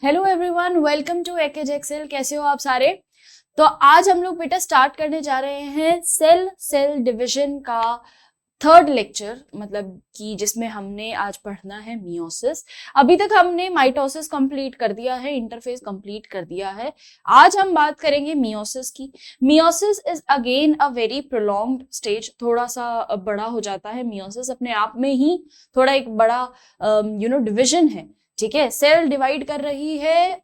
Hello everyone, welcome to एकेज Excel. कैसे हो आप सारे? तो आज हम लोग बेटा स्टार्ट करने जा रहे हैं सेल डिवीजन का थर्ड लेक्चर, मतलब कि जिसमें हमने आज पढ़ना है मियोसिस। अभी तक हमने माइटोसिस कंप्लीट कर दिया है, इंटरफेस कंप्लीट कर दिया है। आज हम बात करेंगे मियोसिस की। Meiosis is again a very prolonged stage, थोड़ा सा बड़ा हो जाता है। मियोसिस अपने आप में ही थोड़ा एक बड़ा डिवीजन है। ठीक है, सेल डिवाइड कर रही है।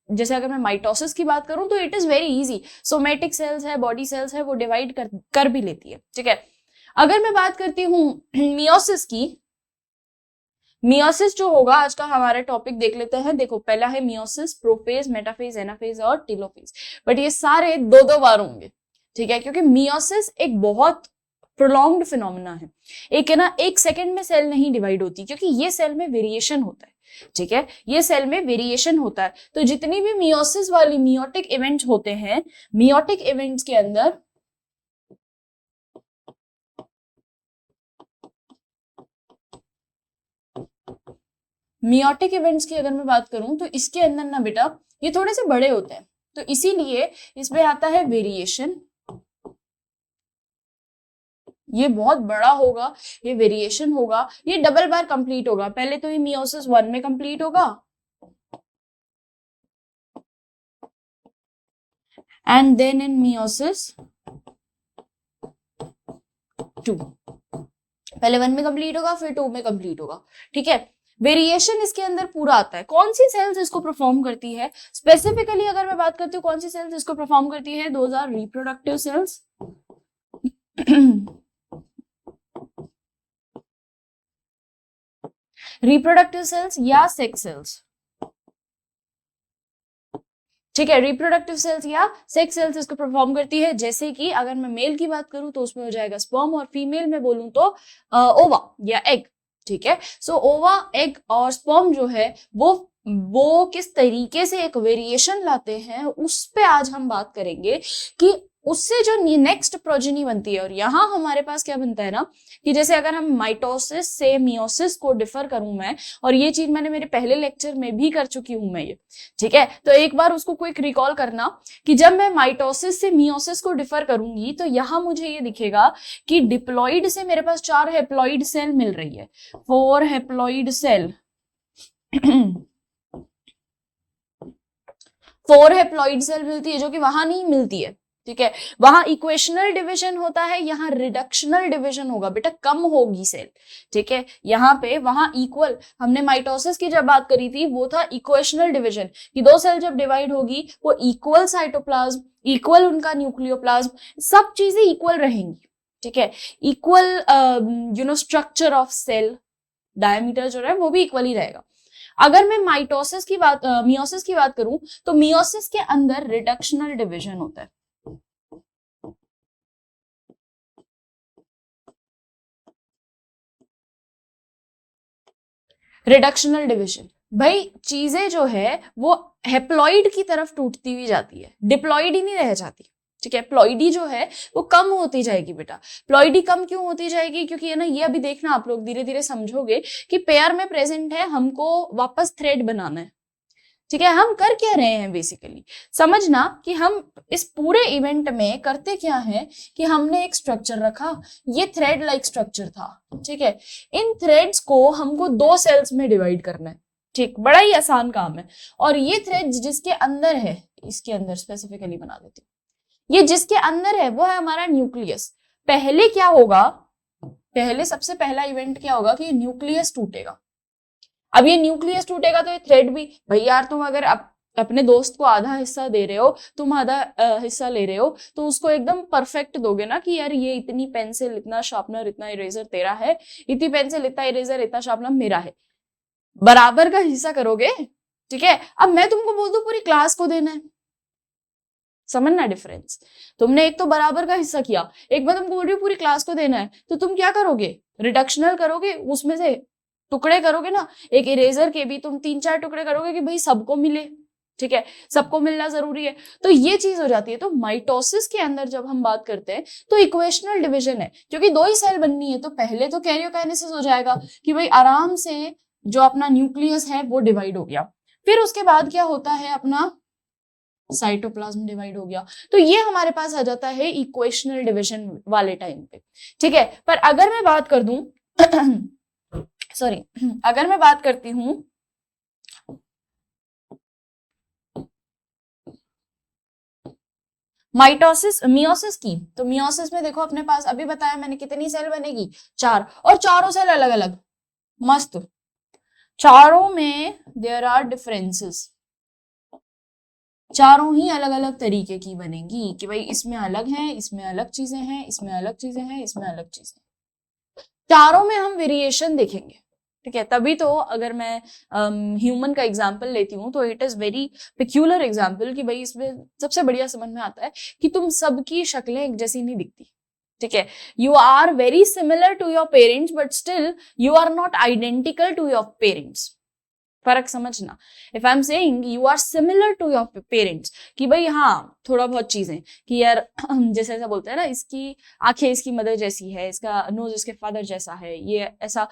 जैसे अगर मैं माइटोसिस की बात करूं तो it is very easy. Somatic cells है, बॉडी सेल्स है, वो डिवाइड कर भी लेती है। ठीक है, अगर मैं बात करती हूँ मियोसिस की, मियोसिस जो होगा आज का हमारा टॉपिक देख लेते हैं। देखो, पहला है मियोसिस, प्रोफेज, मेटाफेज, एनाफेज और टेलोफेज। बट ये सारे दो दो बार होंगे। ठीक है, क्योंकि मियोसिस एक बहुत प्रोलॉन्ग्ड फिनोमेना है। एक है ना, एक सेकंड में सेल नहीं डिवाइड होती, क्योंकि ये सेल में वेरिएशन होता है। ठीक है, ये सेल में वेरिएशन होता है। तो जितनी भी मियोसिस वाली मियोटिक इवेंट्स होते हैं, मियोटिक इवेंट्स के अंदर मियोटिक इवेंट्स की अगर मैं बात करूं तो इसके अंदर ना बेटा ये थोड़े से बड़े होते हैं, तो इसीलिए इसमें आता है वेरिएशन। ये बहुत बड़ा होगा, ये वेरिएशन होगा, ये डबल बार कंप्लीट होगा। पहले तो ये मियोसिस 1 में कंप्लीट होगा एंड देन इन मियोसिस 2। पहले 1 में कंप्लीट होगा, फिर 2 में कंप्लीट होगा। ठीक है, वेरिएशन इसके अंदर पूरा आता है। कौन सी सेल्स इसको परफॉर्म करती है? स्पेसिफिकली अगर मैं बात करती हूँ कौन सी सेल्स इसको परफॉर्म करती है, those are reproductive cells, reproductive cells या सेक्स सेल्स। ठीक है, रिप्रोडक्टिव सेल्स या सेक्स सेल्स इसको परफॉर्म करती है। जैसे कि अगर मैं मेल की बात करूं तो उसमें हो जाएगा स्पर्म, और फीमेल में बोलूं तो ओवा या एग। ठीक है, सो ओवा, एग और स्पर्म जो है वो किस तरीके से एक वेरिएशन लाते हैं, उस पे आज हम बात करेंगे कि उससे जो नेक्स्ट प्रोजेनी बनती है। और यहाँ हमारे पास क्या बनता है ना, कि जैसे अगर हम माइटोसिस से मियोसिस को डिफर करूं मैं, और ये चीज मैंने मेरे पहले लेक्चर में भी कर चुकी हूं मैं ये। ठीक है, तो एक बार उसको क्विक रिकॉल करना कि जब मैं माइटोसिस से मियोसिस को डिफर करूंगी तो यहां मुझे ये दिखेगा कि डिप्लॉइड से मेरे पास 4 हेप्लॉइड सेल मिल रही है, 4 हेप्लॉइड सेल। 4 हेप्लॉइड सेल मिलती है, जो कि वहां नहीं मिलती है। ठीक है, वहां इक्वेशनल डिवीजन होता है, यहाँ रिडक्शनल डिवीजन होगा बेटा, कम होगी सेल। ठीक है, यहाँ पे वहां इक्वल, हमने माइटोसिस की जब बात करी थी वो था इक्वेशनल डिवीजन, कि दो सेल जब डिवाइड होगी वो इक्वल साइटोप्लाज्म, इक्वल उनका न्यूक्लियोप्लाज्म, सब चीजें इक्वल रहेंगी। ठीक है, equal structure of cell, diameter जो है वो भी इक्वल ही रहेगा। अगर मैं मियोसिस की बात करूं तो मियोसिस के अंदर रिडक्शनल डिवीजन होता है। रिडक्शनल डिवीजन, भाई चीजें जो है वो हेप्लॉइड की तरफ टूटती हुई जाती है, डिप्लॉइड ही नहीं रह जाती। ठीक है, प्लॉइडी जो है वो कम होती जाएगी बेटा। प्लॉइडी कम क्यों होती जाएगी? क्योंकि है ना, ये अभी देखना आप लोग धीरे धीरे समझोगे कि पेयर में प्रेजेंट है, हमको वापस थ्रेड बनाना है। ठीक है, हम कर क्या रहे हैं बेसिकली, समझना कि हम इस पूरे इवेंट में करते क्या है, कि हमने एक स्ट्रक्चर रखा, ये थ्रेड लाइक स्ट्रक्चर था। ठीक है, इन थ्रेड्स को हमको 2 सेल्स में डिवाइड करना है। ठीक, बड़ा ही आसान काम है। और ये थ्रेड जिसके अंदर है, इसके अंदर स्पेसिफिकली बना देती हूँ, ये जिसके अंदर है वो है हमारा न्यूक्लियस। पहले क्या होगा, पहले सबसे पहला इवेंट क्या होगा कि न्यूक्लियस टूटेगा। अब ये न्यूक्लियस टूटेगा तो ये थ्रेड भी, भाई यार तुम अगर अपने दोस्त को आधा हिस्सा दे रहे हो, तुम आधा हिस्सा ले रहे हो, तो उसको एकदम परफेक्ट दोगे ना, कि यार ये इतनी पेंसिल, इतना शार्पनर, इतना इरेजर तेरा है, इतनी पेंसिल, इतना इरेजर, इतना शार्पनर मेरा है, बराबर का हिस्सा करोगे। ठीक है, अब मैं तुमको बोल दूं पूरी क्लास को देना है, समझना डिफरेंस। तुमने एक तो बराबर का हिस्सा किया, एक बार तुमको बोल रही हूँ पूरी क्लास को देना है, तो तुम क्या करोगे, रिडक्शनल करोगे, उसमें से टुकड़े करोगे ना। एक इरेजर के भी तुम 3-4 टुकड़े करोगे कि भाई सबको मिले। ठीक है, सबको मिलना जरूरी है, तो ये चीज हो जाती है। तो माइटोसिस के अंदर जब हम बात करते हैं तो इक्वेशनल डिवीजन है, क्योंकि 2 ही सेल बननी है, तो पहले तो कैरियोकाइनेसिस हो जाएगा कि भाई आराम से जो अपना न्यूक्लियस है वो डिवाइड हो गया। फिर उसके बाद क्या होता है, अपना साइटोप्लाज्म डिवाइड हो गया। तो ये हमारे पास आ जाता है इक्वेशनल डिवीजन वाले टाइम पे, ठीक है। पर अगर मैं बात कर दूं सॉरी, अगर मैं बात करती हूं माइटोसिस मियोसिस की, तो मियोसिस में देखो अपने पास अभी बताया मैंने कितनी सेल बनेगी, 4, और चारों सेल अलग अलग, मस्त, चारों में देयर आर डिफरेंसेस, चारों ही अलग अलग तरीके की बनेगी कि भाई इसमें अलग है, इसमें अलग चीजें हैं, इसमें अलग चीजें हैं, इसमें अलग चीजें, चारों में हम वेरिएशन देखेंगे, ठीक है। तभी तो अगर मैं ह्यूमन का एग्जांपल लेती हूँ तो it is very peculiar example कि भाई इसमें सबसे बढ़िया समझ में आता है कि तुम सबकी शक्लें एक जैसी नहीं दिखती, ठीक है। You are very similar to your parents but still you are not identical to your parents, फर्क समझना। If I am saying you are similar to your parents, कि भाई हाँ थोड़ा बहुत चीजें, कि यार जैसे ऐसा बोलते हैं ना, इसकी आंखें इसकी मदर जैसी है, इसका नोज इसके फादर जैसा है, ये ऐसा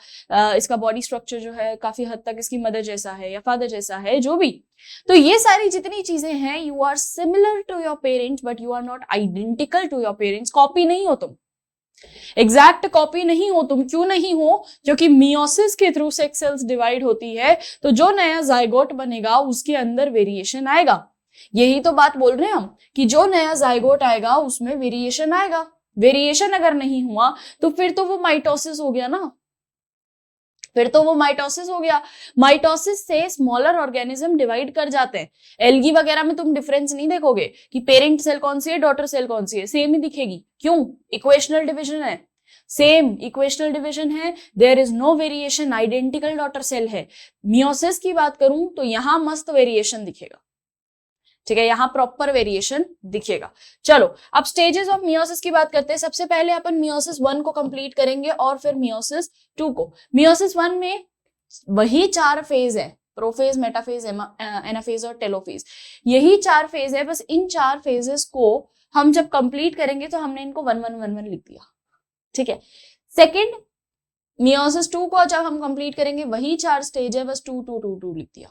इसका बॉडी स्ट्रक्चर जो है काफी हद तक इसकी मदर जैसा है या फादर जैसा है, जो भी। तो ये सारी जितनी चीजें हैं, you are similar to your parents but you are not identical to your parents, copy नहीं हो तुम, एग्जैक्ट कॉपी नहीं हो तुम। क्यों नहीं हो? क्योंकि मियोसिस के थ्रू सेक्स सेल्स डिवाइड होती है, तो जो नया जाइगोट बनेगा उसके अंदर वेरिएशन आएगा। यही तो बात बोल रहे हैं हम कि जो नया जाइगोट आएगा उसमें वेरिएशन आएगा। वेरिएशन अगर नहीं हुआ तो फिर तो वो माइटोसिस हो गया ना, फिर तो वो माइटोसिस हो गया। माइटोसिस से स्मॉलर ऑर्गेनिज्म डिवाइड कर जाते हैं। एल्गी वगैरह में तुम डिफरेंस नहीं देखोगे कि पेरेंट सेल कौन सी है, डॉटर सेल कौन सी है, सेम ही दिखेगी। क्यों? इक्वेशनल डिवीजन है, सेम इक्वेशनल डिवीजन है, there is no variation, identical daughter cell है। मियोसिस की बात करूं तो यहां मस्त वेरिएशन दिखेगा, ठीक है, यहां प्रॉपर वेरिएशन दिखेगा। चलो अब स्टेजेस ऑफ मियोसिस की बात करते हैं। सबसे पहले अपन मियोसिस 1 को कंप्लीट करेंगे और फिर मियोसिस 2 को। मियोसिस 1 में वही 4 फेज है, प्रोफेज, मेटाफेज, एनाफेज और टेलोफेज, यही 4 फेज है। बस इन 4 फेजेस को हम जब कंप्लीट करेंगे तो हमने इनको 1-1-1-1 लिख दिया, ठीक है। सेकेंड मियोसिस 2 को जब हम कंप्लीट करेंगे वही 4 स्टेज है, बस 2-2-2-2 लिख दिया,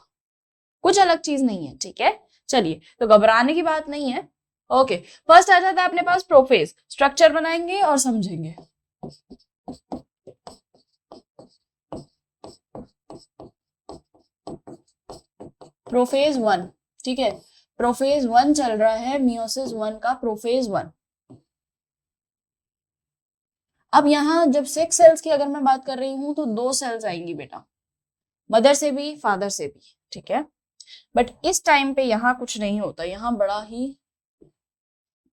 कुछ अलग चीज नहीं है, ठीक है। चलिए, तो घबराने की बात नहीं है। ओके, फर्स्ट आ जाता है अपने पास प्रोफेज। स्ट्रक्चर बनाएंगे और समझेंगे। प्रोफेज 1, ठीक है, प्रोफेज 1 चल रहा है, मियोसिस 1 का प्रोफेज 1। अब यहां जब 6 सेल्स की अगर मैं बात कर रही हूं तो 2 सेल्स आएंगी बेटा, मदर से भी फादर से भी, ठीक है। बट इस टाइम पे यहां कुछ नहीं होता, यहां बड़ा ही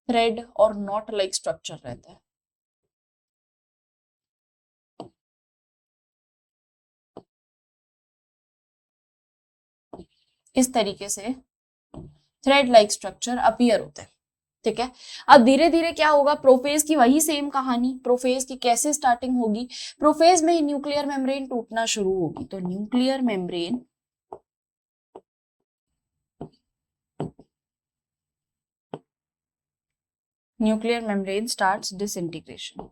थ्रेड और नॉट लाइक स्ट्रक्चर रहता है। इस तरीके से थ्रेड लाइक स्ट्रक्चर अपीयर होता है, ठीक है। अब धीरे धीरे क्या होगा, प्रोफेज की वही सेम कहानी। प्रोफेज की कैसे स्टार्टिंग होगी, प्रोफेज में न्यूक्लियर मेम्ब्रेन टूटना शुरू होगी। तो न्यूक्लियर मेम्ब्रेन स्टार्ट्स डिसइंटीग्रेशन,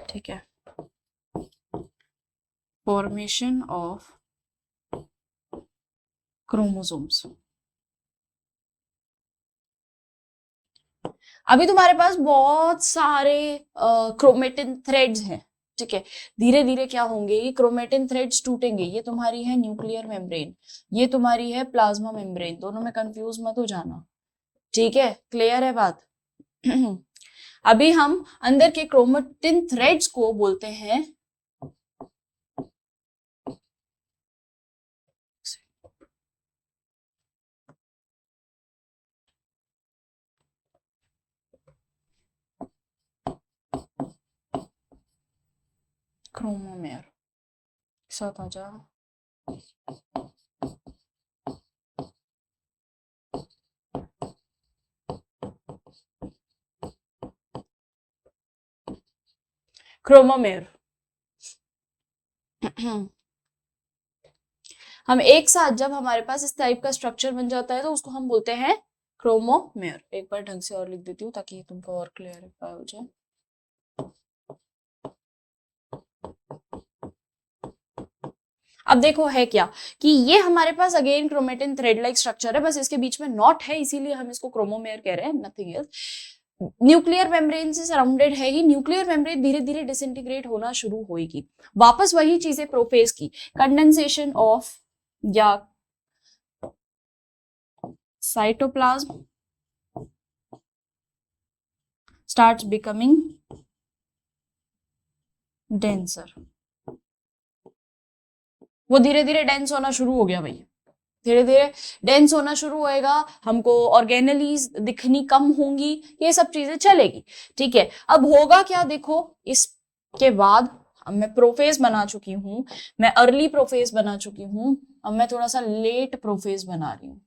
ठीक है। Formation of chromosomes. अभी तुम्हारे पास बहुत सारे क्रोमेटिन थ्रेड्स हैं, ठीक है। धीरे धीरे क्या होंगे, ये क्रोमेटिन थ्रेड्स टूटेंगे। ये तुम्हारी है न्यूक्लियर मेम्ब्रेन, ये तुम्हारी है प्लाज्मा मेम्ब्रेन, दोनों में कंफ्यूज मत हो जाना, ठीक है। क्लियर है बात? अभी हम अंदर के क्रोमेटिन थ्रेड्स को बोलते हैं क्रोमोमेर। साथ आ जा, क्रोमोमेर। हम एक साथ जब हमारे पास इस टाइप का स्ट्रक्चर बन जाता है तो उसको हम बोलते हैं क्रोमोमेर। एक बार ढंग से और लिख देती हूँ ताकि तुमको और क्लियर हो जाए। अब देखो है क्या कि ये हमारे पास again chromatin thread like structure है, बस इसके बीच में नॉट है, इसीलिए हम इसको क्रोमोमेयर कह रहे हैं, नथिंग एल्स। न्यूक्लियर मेम्ब्रेन से सराउंडेड है ही, न्यूक्लियर मेम्ब्रेन धीरे धीरे डिसइंटीग्रेट होना शुरू होगी, वापस वही चीजें प्रोफेज की, कंडेंसेशन ऑफ या साइटोप्लाज्म starts becoming denser, वो धीरे धीरे डेंस होना शुरू हो गया भाई, धीरे धीरे डेंस होना शुरू होएगा, हमको ऑर्गेनेलीज दिखनी कम होंगी, ये सब चीजें चलेगी, ठीक है। अब होगा क्या, देखो इसके बाद अब मैं प्रोफेज बना चुकी हूं, मैं अर्ली प्रोफेज बना चुकी हूं, अब मैं थोड़ा सा लेट प्रोफेज बना रही हूं,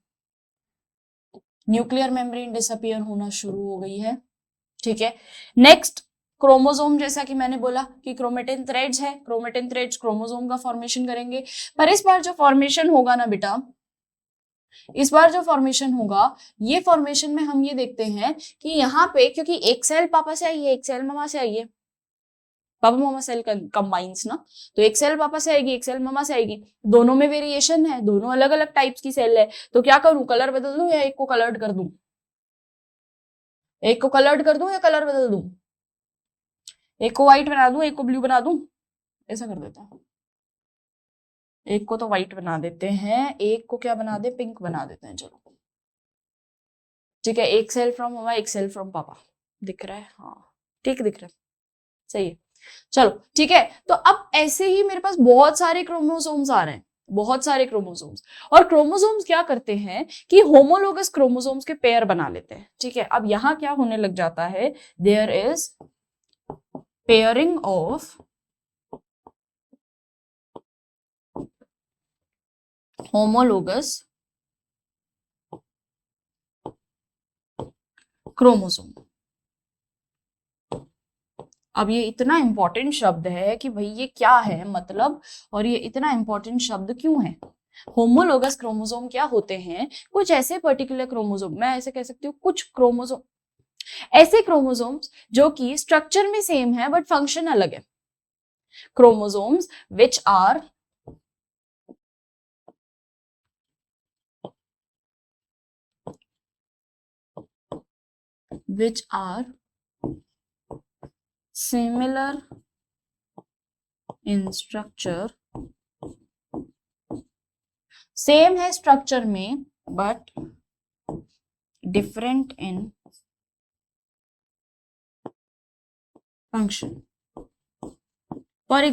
न्यूक्लियर मेम्ब्रेन डिसअपियर होना शुरू हो गई है, ठीक है। नेक्स्ट क्रोमोसोम, जैसा कि मैंने बोला कि क्रोमेटिन थ्रेड्स है, क्रोमेटिन थ्रेड्स क्रोमोसोम का फॉर्मेशन करेंगे, पर इस बार जो फॉर्मेशन होगा ना बेटा, इस बार जो फॉर्मेशन होगा, ये फॉर्मेशन में हम ये देखते हैं कि यहाँ पे क्योंकि एक सेल पापा से आई है, एक सेल मामा से आई है, पापा मामा सेल कंबाइंस ना, तो एक सेल पापा से आएगी, एक सेल मामा से आएगी, दोनों में वेरिएशन है, दोनों अलग अलग टाइप्स की सेल है, तो क्या करूं, कलर बदल दूं या एक को कलर्ड कर दूं, एक को कलर्ड कर दूं या कलर बदल दूं, एक को व्हाइट बना दूं एक को ब्लू बना दूं, ऐसा कर देता हूं, एक को तो व्हाइट बना देते हैं, एक को क्या बना दे, पिंक बना देते हैं, चलो ठीक है, एक सेल फ्रॉम मामा एक सेल फ्रॉम पापा, दिख रहा है, हाँ ठीक दिख रहा है, सही है, चलो ठीक है। तो अब ऐसे ही मेरे पास बहुत सारे क्रोमोसोम्स आ रहे हैं, बहुत सारे क्रोमोसोम्स, और क्रोमोसोम्स क्या करते हैं कि होमोलोगस क्रोमोसोम्स के पेयर बना लेते हैं, ठीक है। अब यहां क्या होने लग जाता है, there is pairing of homologous chromosome. अब ये इतना इंपॉर्टेंट शब्द है कि भाई ये क्या है मतलब, और ये इतना इंपॉर्टेंट शब्द क्यों है। होमोलोगस क्रोमोसोम क्या होते हैं, कुछ ऐसे पर्टिकुलर क्रोमोसोम, मैं ऐसे कह सकती हूँ कुछ क्रोमोसोम, ऐसे क्रोमोसोम्स जो कि स्ट्रक्चर में सेम है बट फंक्शन अलग है, chromosomes which are similar in structure, same है स्ट्रक्चर में but different in function. For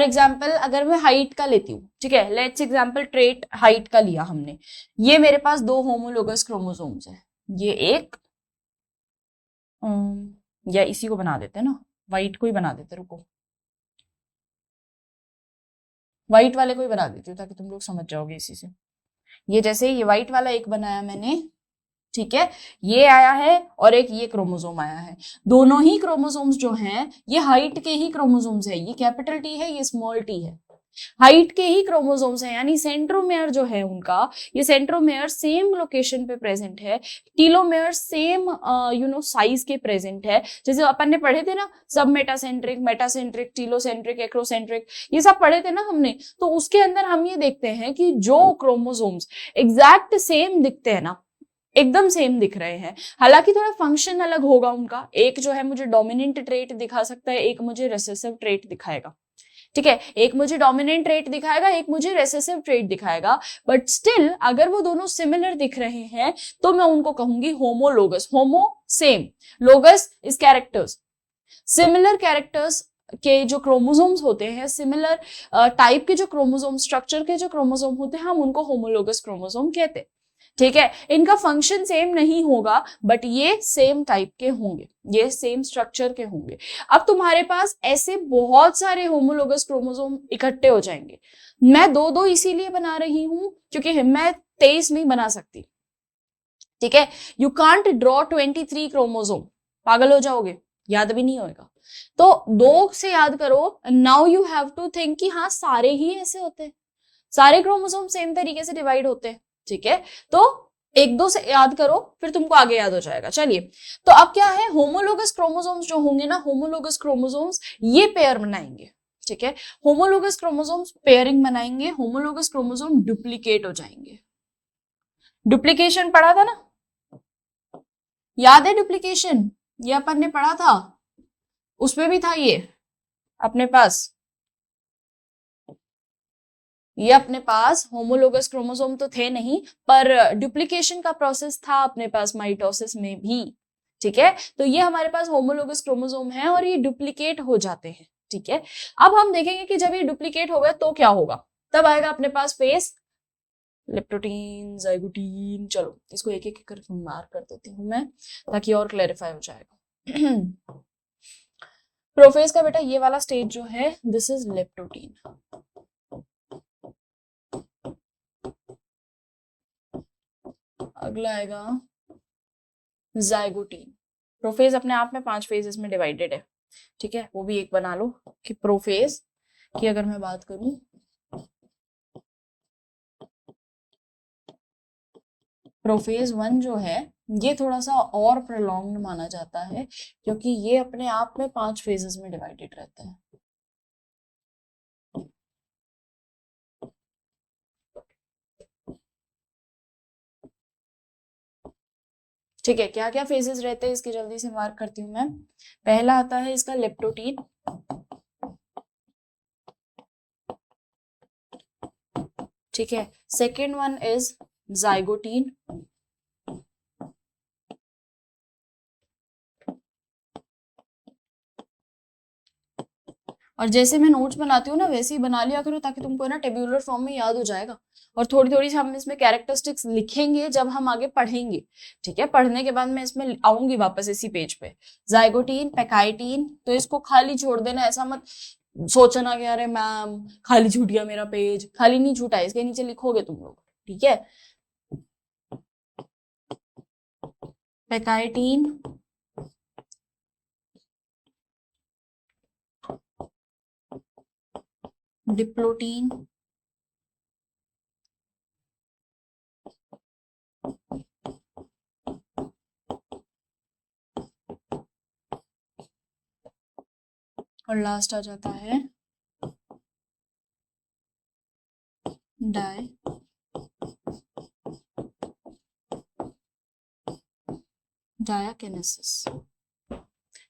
example अगर मैं हाइट का लेती हूँ, ठीक है, लेट्स एग्जाम्पल ट्रेट हाइट का लिया हमने, ये मेरे पास दो होमोलोगस क्रोमोसोम्स है, ये एक या इसी को बना देते हैं ना, वाइट को ही बना देते, रुको व्हाइट वाले को ही बना देती हूँ ताकि तुम लोग समझ जाओगे इसी से। ये जैसे ये व्हाइट वाला एक बनाया मैंने, ठीक है, ये आया है और एक ये क्रोमोसोम आया है, दोनों ही क्रोमोसोम्स जो हैं ये हाइट के ही क्रोमोसोम्स है, ये कैपिटल टी है ये स्मॉल टी है, हाइट के ही क्रोमोसोम्स हैं, यानी सेंट्रोमेयर जो है उनका, ये सेंट्रोमेयर सेम लोकेशन पे प्रेजेंट है, टीलोमेयर सेम साइज के प्रेजेंट है, जैसे अपन ने पढ़े थे ना सब मेटासेंट्रिक टीलोसेंट्रिक एक्रोसेंट्रिक, ये सब पढ़े थे ना हमने, तो उसके अंदर हम ये देखते हैं कि जो क्रोमोसोम्स एग्जैक्ट सेम दिखते हैं ना, एकदम सेम दिख रहे हैं, हालांकि थोड़ा फंक्शन अलग होगा उनका, एक जो है मुझे डोमिनेंट ट्रेट दिखा सकता है, एक मुझे रिसेसिव ट्रेट दिखाएगा, ठीक है, एक मुझे डोमिनेंट ट्रेट दिखाएगा, एक मुझे रेसेसिव ट्रेट दिखाएगा, बट स्टिल अगर वो दोनों सिमिलर दिख रहे हैं तो मैं उनको कहूंगी homologous, homo same, लोगस is characters, similar characters के जो क्रोमोसोम्स होते हैं, सिमिलर टाइप के जो क्रोमोसोम स्ट्रक्चर के जो क्रोमोसोम होते हैं, हम उनको होमोलोगस क्रोमोसोम कहते हैं, ठीक है। इनका फंक्शन सेम नहीं होगा बट ये सेम टाइप के होंगे, ये सेम स्ट्रक्चर के होंगे। अब तुम्हारे पास ऐसे बहुत सारे होमोलोगस क्रोमोसोम इकट्ठे हो जाएंगे, मैं दो दो इसीलिए बना रही हूं क्योंकि मैं 23 नहीं बना सकती, ठीक है, यू कांट ड्रॉ 23 क्रोमोसोम, पागल हो जाओगे, याद भी नहीं होगा, तो दो से याद करो, now you have to think कि हाँ सारे ही ऐसे होते हैं, सारे क्रोमोसोम सेम तरीके से डिवाइड होते हैं, ठीक है, तो एक दो से याद करो फिर तुमको आगे याद हो जाएगा। चलिए, तो अब क्या है, होमोलोगस क्रोमोसोम्स जो होंगे ना, होमोलोगस क्रोमोसोम्स ये पेयर बनाएंगे, ठीक है। होमोलोगस क्रोमोसोम्स पेयरिंग बनाएंगे, होमोलोगस क्रोमोसोम डुप्लीकेट हो जाएंगे। डुप्लीकेशन पढ़ा था ना, याद है डुप्लीकेशन, ये अपन ने पढ़ा था, उसमें भी था ये अपने पास, ये अपने पास होमोलोगस क्रोमोसोम तो थे नहीं, पर डुप्लीकेशन का प्रोसेस था अपने पास माइटोसिस में भी, ठीक है। तो ये हमारे पास होमोलोगस क्रोमोसोम है और ये डुप्लीकेट हो जाते हैं, ठीक है। अब हम देखेंगे कि जब ये डुप्लीकेट हो गया तो क्या होगा, तब आएगा अपने पास फेस लेप्टोटीन, जाइगोटीन। चलो इसको एक एक करके मार्क कर देती हूँ मैं, ताकि और क्लैरिफाई हो जाएगा। प्रोफेज का बेटा ये वाला स्टेज जो है, दिस इज लेप्टोटीन। अगला आएगा जाइगोटीन। प्रोफेज अपने आप में 5 फेजेस में डिवाइडेड है, ठीक है, वो भी एक बना लो कि प्रोफेज की अगर मैं बात करूं, प्रोफेज 1 जो है ये थोड़ा सा और प्रोलॉन्ग्ड माना जाता है, क्योंकि ये अपने आप में 5 फेजेस में डिवाइडेड रहता है। ठीक है, क्या क्या फेजेस रहते हैं इसके जल्दी से मार्क करती हूँ मैं। पहला आता है इसका लेप्टोटीन, ठीक है। सेकेंड वन इज जाइगोटीन, और जैसे मैं नोट्स बनाती हूँ ना वैसे ही बना लिया करो, ताकि तुमको ना टेब्यूलर फॉर्म में याद हो जाएगा। और थोड़ी थोड़ी हम इसमें कैरेक्टरिस्टिक्स लिखेंगे जब हम आगे पढ़ेंगे, ठीक है। पढ़ने के बाद मैं इसमें आऊंगी वापस इसी पेज पे। जाइगोटीन, पेकाइटीन, तो इसको खाली छोड़ देना, ऐसा मत सोचना कि अरे मैम खाली छूट गया मेरा पेज, खाली नहीं छूटा है, इसके नीचे लिखोगे तुम लोग, ठीक है। पेकाइटीन, डिप्लोटीन, और लास्ट आ जाता है डाई डायाकिनेसिस,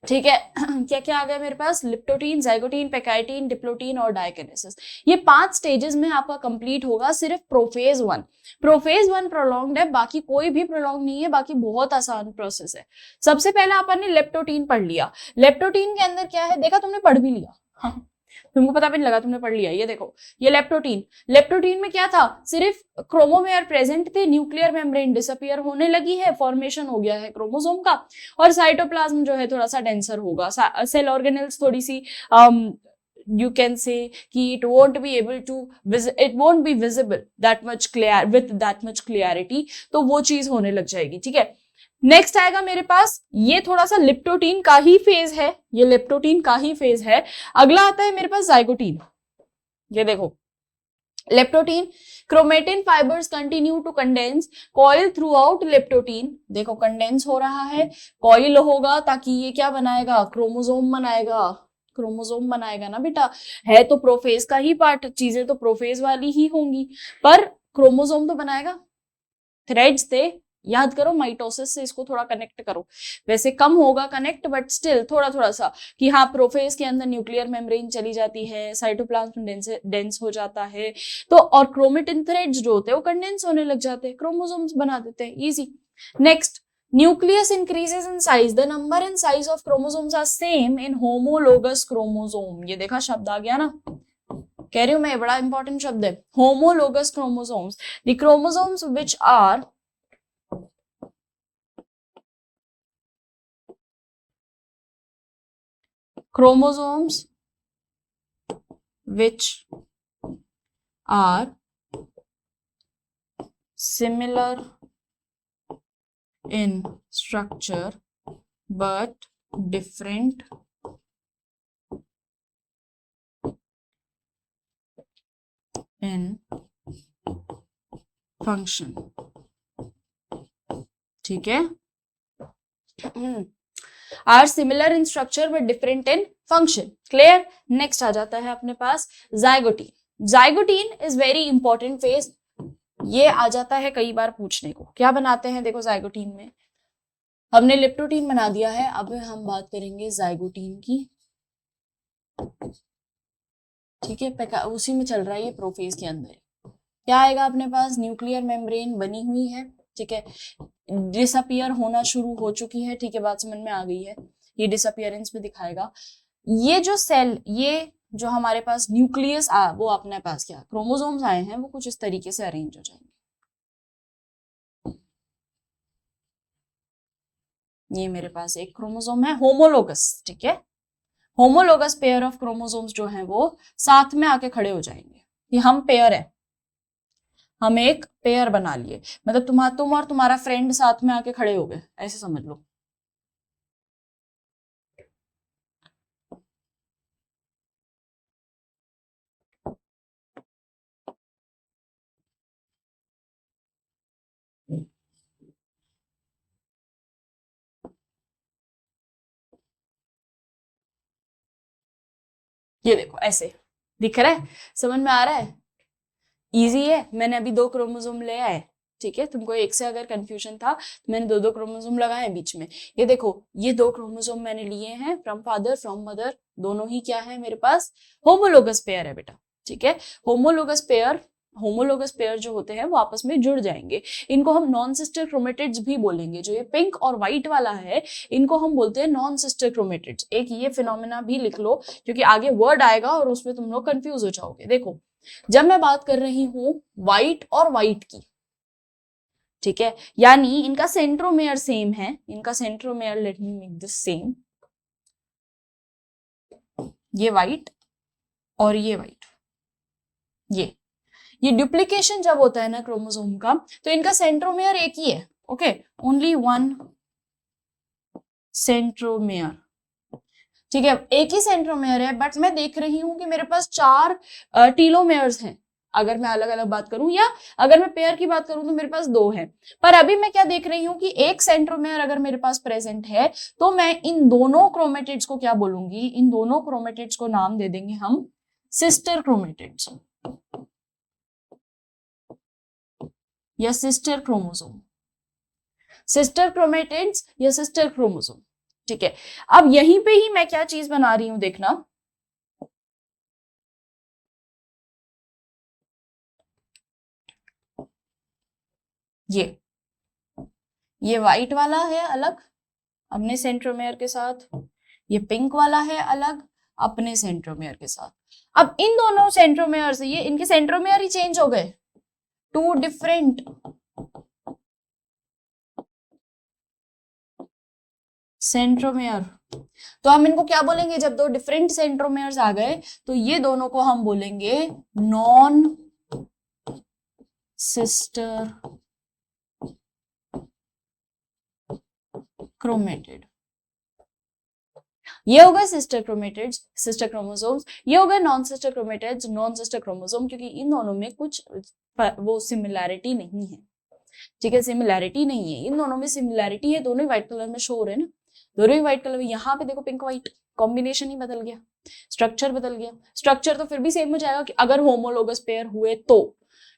ठीक है। क्या क्या आ गया मेरे पास, लिप्टोटीन, जाइगोटीन, पेकाइटीन, डिप्लोटीन और डायकिनेसिस। ये 5 स्टेजेस में आपका कंप्लीट होगा सिर्फ प्रोफेज 1। प्रोफेज 1 प्रोलॉन्ग्ड है, बाकी कोई भी प्रोलॉन्ग नहीं है, बाकी बहुत आसान प्रोसेस है। सबसे पहले अपन ने लेप्टोटीन पढ़ लिया। लेप्टोटीन के अंदर क्या है देखा, तुमने पढ़ भी लिया, हाँ, तुमको पता भी नहीं लगा तुमने पढ़ लिया। ये देखो, ये लेप्टोटीन, लेप्टोटीन में क्या था, सिर्फ क्रोमोमेयर प्रेजेंट थे, न्यूक्लियर मेम्ब्रेन डिसअपियर होने लगी है, फॉर्मेशन हो गया है क्रोमोसोम का, और साइटोप्लाज्म जो है थोड़ा सा डेंसर होगा, सेल ऑर्गेनेल्स थोड़ी सी you can say कि it won't be able to it won't be visible that much clear with that much clarity, तो वो चीज होने लग जाएगी, ठीक है। नेक्स्ट आएगा मेरे पास, ये थोड़ा सा लिप्टोटीन का ही फेज है, ये लिप्टोटीन का ही फेज है। अगला आता है मेरे पास जाइगोटीन। ये देखो, leptotene, chromatin fibres continue to condense coil throughout leptotene. देखो कंडेंस हो रहा है, कॉइल होगा, ताकि ये क्या बनाएगा, क्रोमोसोम बनाएगा, क्रोमोसोम बनाएगा ना बेटा। है तो प्रोफेज का ही पार्ट, चीजें तो प्रोफेज वाली ही होंगी, पर क्रोमोसोम तो बनाएगा। थ्रेड्स थे, याद करो, माइटोसिस से इसको थोड़ा कनेक्ट करो, वैसे कम होगा कनेक्ट, बट स्टिल थोड़ा थोड़ा सा कि हाँ, प्रोफेज के अंदर न्यूक्लियर मेम्ब्रेन चली जाती है, साइटोप्लाज्म डेंस हो जाता है, तो और क्रोमेटिन थ्रेड्स जो होते हैं वो कंडेंस होने लग जाते हैं, क्रोमोसोम्स बना देते हैं, easy. Next, nucleus increases in size, the number and size of chromosomes are same in homologous chromosome। ये देखा शब्द आ गया ना, कह रही हूं मैं, बड़ा इंपॉर्टेंट शब्द है, homologous chromosomes, the chromosomes which are chromosomes which are similar in structure but different in function, ठीक है। Are similar in structure but different in function. Clear. Next आ जाता है अपने पास zygotene. Zygotene is very important phase, ये आ जाता है कई बार पूछने को। क्या बनाते हैं देखो जाइगोटीन में, हमने लिप्टोटीन बना दिया है, अब हम बात करेंगे जाइगोटीन की। ठीक है, उसी में चल रहा है ये प्रोफेज के अंदर। क्या आएगा अपने पास, न्यूक्लियर मेम्ब्रेन बनी हुई है, ठीक है, डिसअपियर होना शुरू हो चुकी है, ठीक है, बात समझ में आ गई है, ये डिसअपियरेंस में दिखाएगा। ये जो सेल, ये जो हमारे पास न्यूक्लियस वो अपने पास क्या क्रोमोसोम्स आए हैं, वो कुछ इस तरीके से अरेंज हो जाएंगे। ये मेरे पास एक क्रोमोसोम है होमोलोगस, ठीक है, होमोलोगस पेयर ऑफ क्रोमोसोम्स जो हैं वो साथ में आके खड़े हो जाएंगे कि हम पेयर है, हम एक पेयर बना लिए, मतलब तुम और तुम्हारा फ्रेंड साथ में आके खड़े हो गए, ऐसे समझ लो। ये देखो ऐसे दिख रहा है, समझ में आ रहा है, इजी है। मैंने अभी 2 क्रोमोसोम ले आए, ठीक है, तुमको एक से अगर कंफ्यूजन था तो मैंने 2 क्रोमोसोम लगाए बीच में। ये देखो, ये 2 क्रोमोसोम मैंने लिए हैं फ्रॉम फादर फ्रॉम मदर, दोनों ही क्या है मेरे पास, होमोलोगस पेयर है बेटा, ठीक है। होमोलोगस पेयर जो होते हैं वो आपस में जुड़ जाएंगे, इनको हम नॉन सिस्टर क्रोमेटिड्स भी बोलेंगे। जो ये पिंक और व्हाइट वाला है, इनको हम बोलते हैं नॉन सिस्टर क्रोमेटिड्स। एक ये फिनोमेना भी लिख लो, क्योंकि आगे वर्ड आएगा और उसमें तुम लोग कंफ्यूज हो जाओगे। देखो, जब मैं बात कर रही हूं व्हाइट और व्हाइट की, ठीक है, यानी इनका सेंट्रोमेयर सेम है, इनका centromere, let me make this same, ये व्हाइट और ये व्हाइट, ये डुप्लीकेशन जब होता है ना क्रोमोसोम का, तो इनका सेंट्रोमेयर एक ही है, ओके, ओनली 1 सेंट्रोमेयर, ठीक है, एक ही सेंट्रोमेयर है, बट मैं देख रही हूं कि मेरे पास 4 टीलोमेयर्स हैं, अगर मैं अलग अलग बात करूं, या अगर मैं पेयर की बात करूं तो मेरे पास 2 हैं। पर अभी मैं क्या देख रही हूं कि एक सेंट्रोमेयर अगर मेरे पास प्रेजेंट है, तो मैं इन दोनों क्रोमेटिड्स को क्या बोलूंगी, इन दोनों क्रोमेटिड्स को नाम दे देंगे हम सिस्टर क्रोमेटिड्स या सिस्टर क्रोमोसोम, सिस्टर क्रोमेटिड्स या सिस्टर क्रोमोसोम, ठीक है। अब यहीं पे ही मैं क्या चीज बना रही हूं देखना, ये व्हाइट वाला है अलग अपने सेंट्रोमेयर के साथ, ये पिंक वाला है अलग अपने सेंट्रोमेयर के साथ। अब इन दोनों सेंट्रोमेयर से ये इनके सेंट्रोमेयर ही चेंज हो गए, 2 डिफरेंट सेंट्रोमेयर। तो हम इनको क्या बोलेंगे, जब 2 डिफरेंट सेंट्रोमेयर्स आ गए तो ये दोनों को हम बोलेंगे नॉन सिस्टर क्रोमेटिड। ये हो गए सिस्टर क्रोमेटिड्स, सिस्टर क्रोमोसोम्स, ये हो गए non sister chromatids, non sister chromosome, क्योंकि इन दोनों में कुछ वो सिमिलैरिटी नहीं है, ठीक है, सिमिलैरिटी नहीं है, इन दोनों में सिमिलैरिटी है, दोनों ही व्हाइट कलर में शो हो रहे हैं ना, दोनों ही व्हाइट कलर में। यहाँ पे देखो पिंक व्हाइट कॉम्बिनेशन ही बदल गया, स्ट्रक्चर बदल गया, स्ट्रक्चर तो फिर भी सेम हो जाएगा कि अगर होमोलोगस पेयर हुए तो,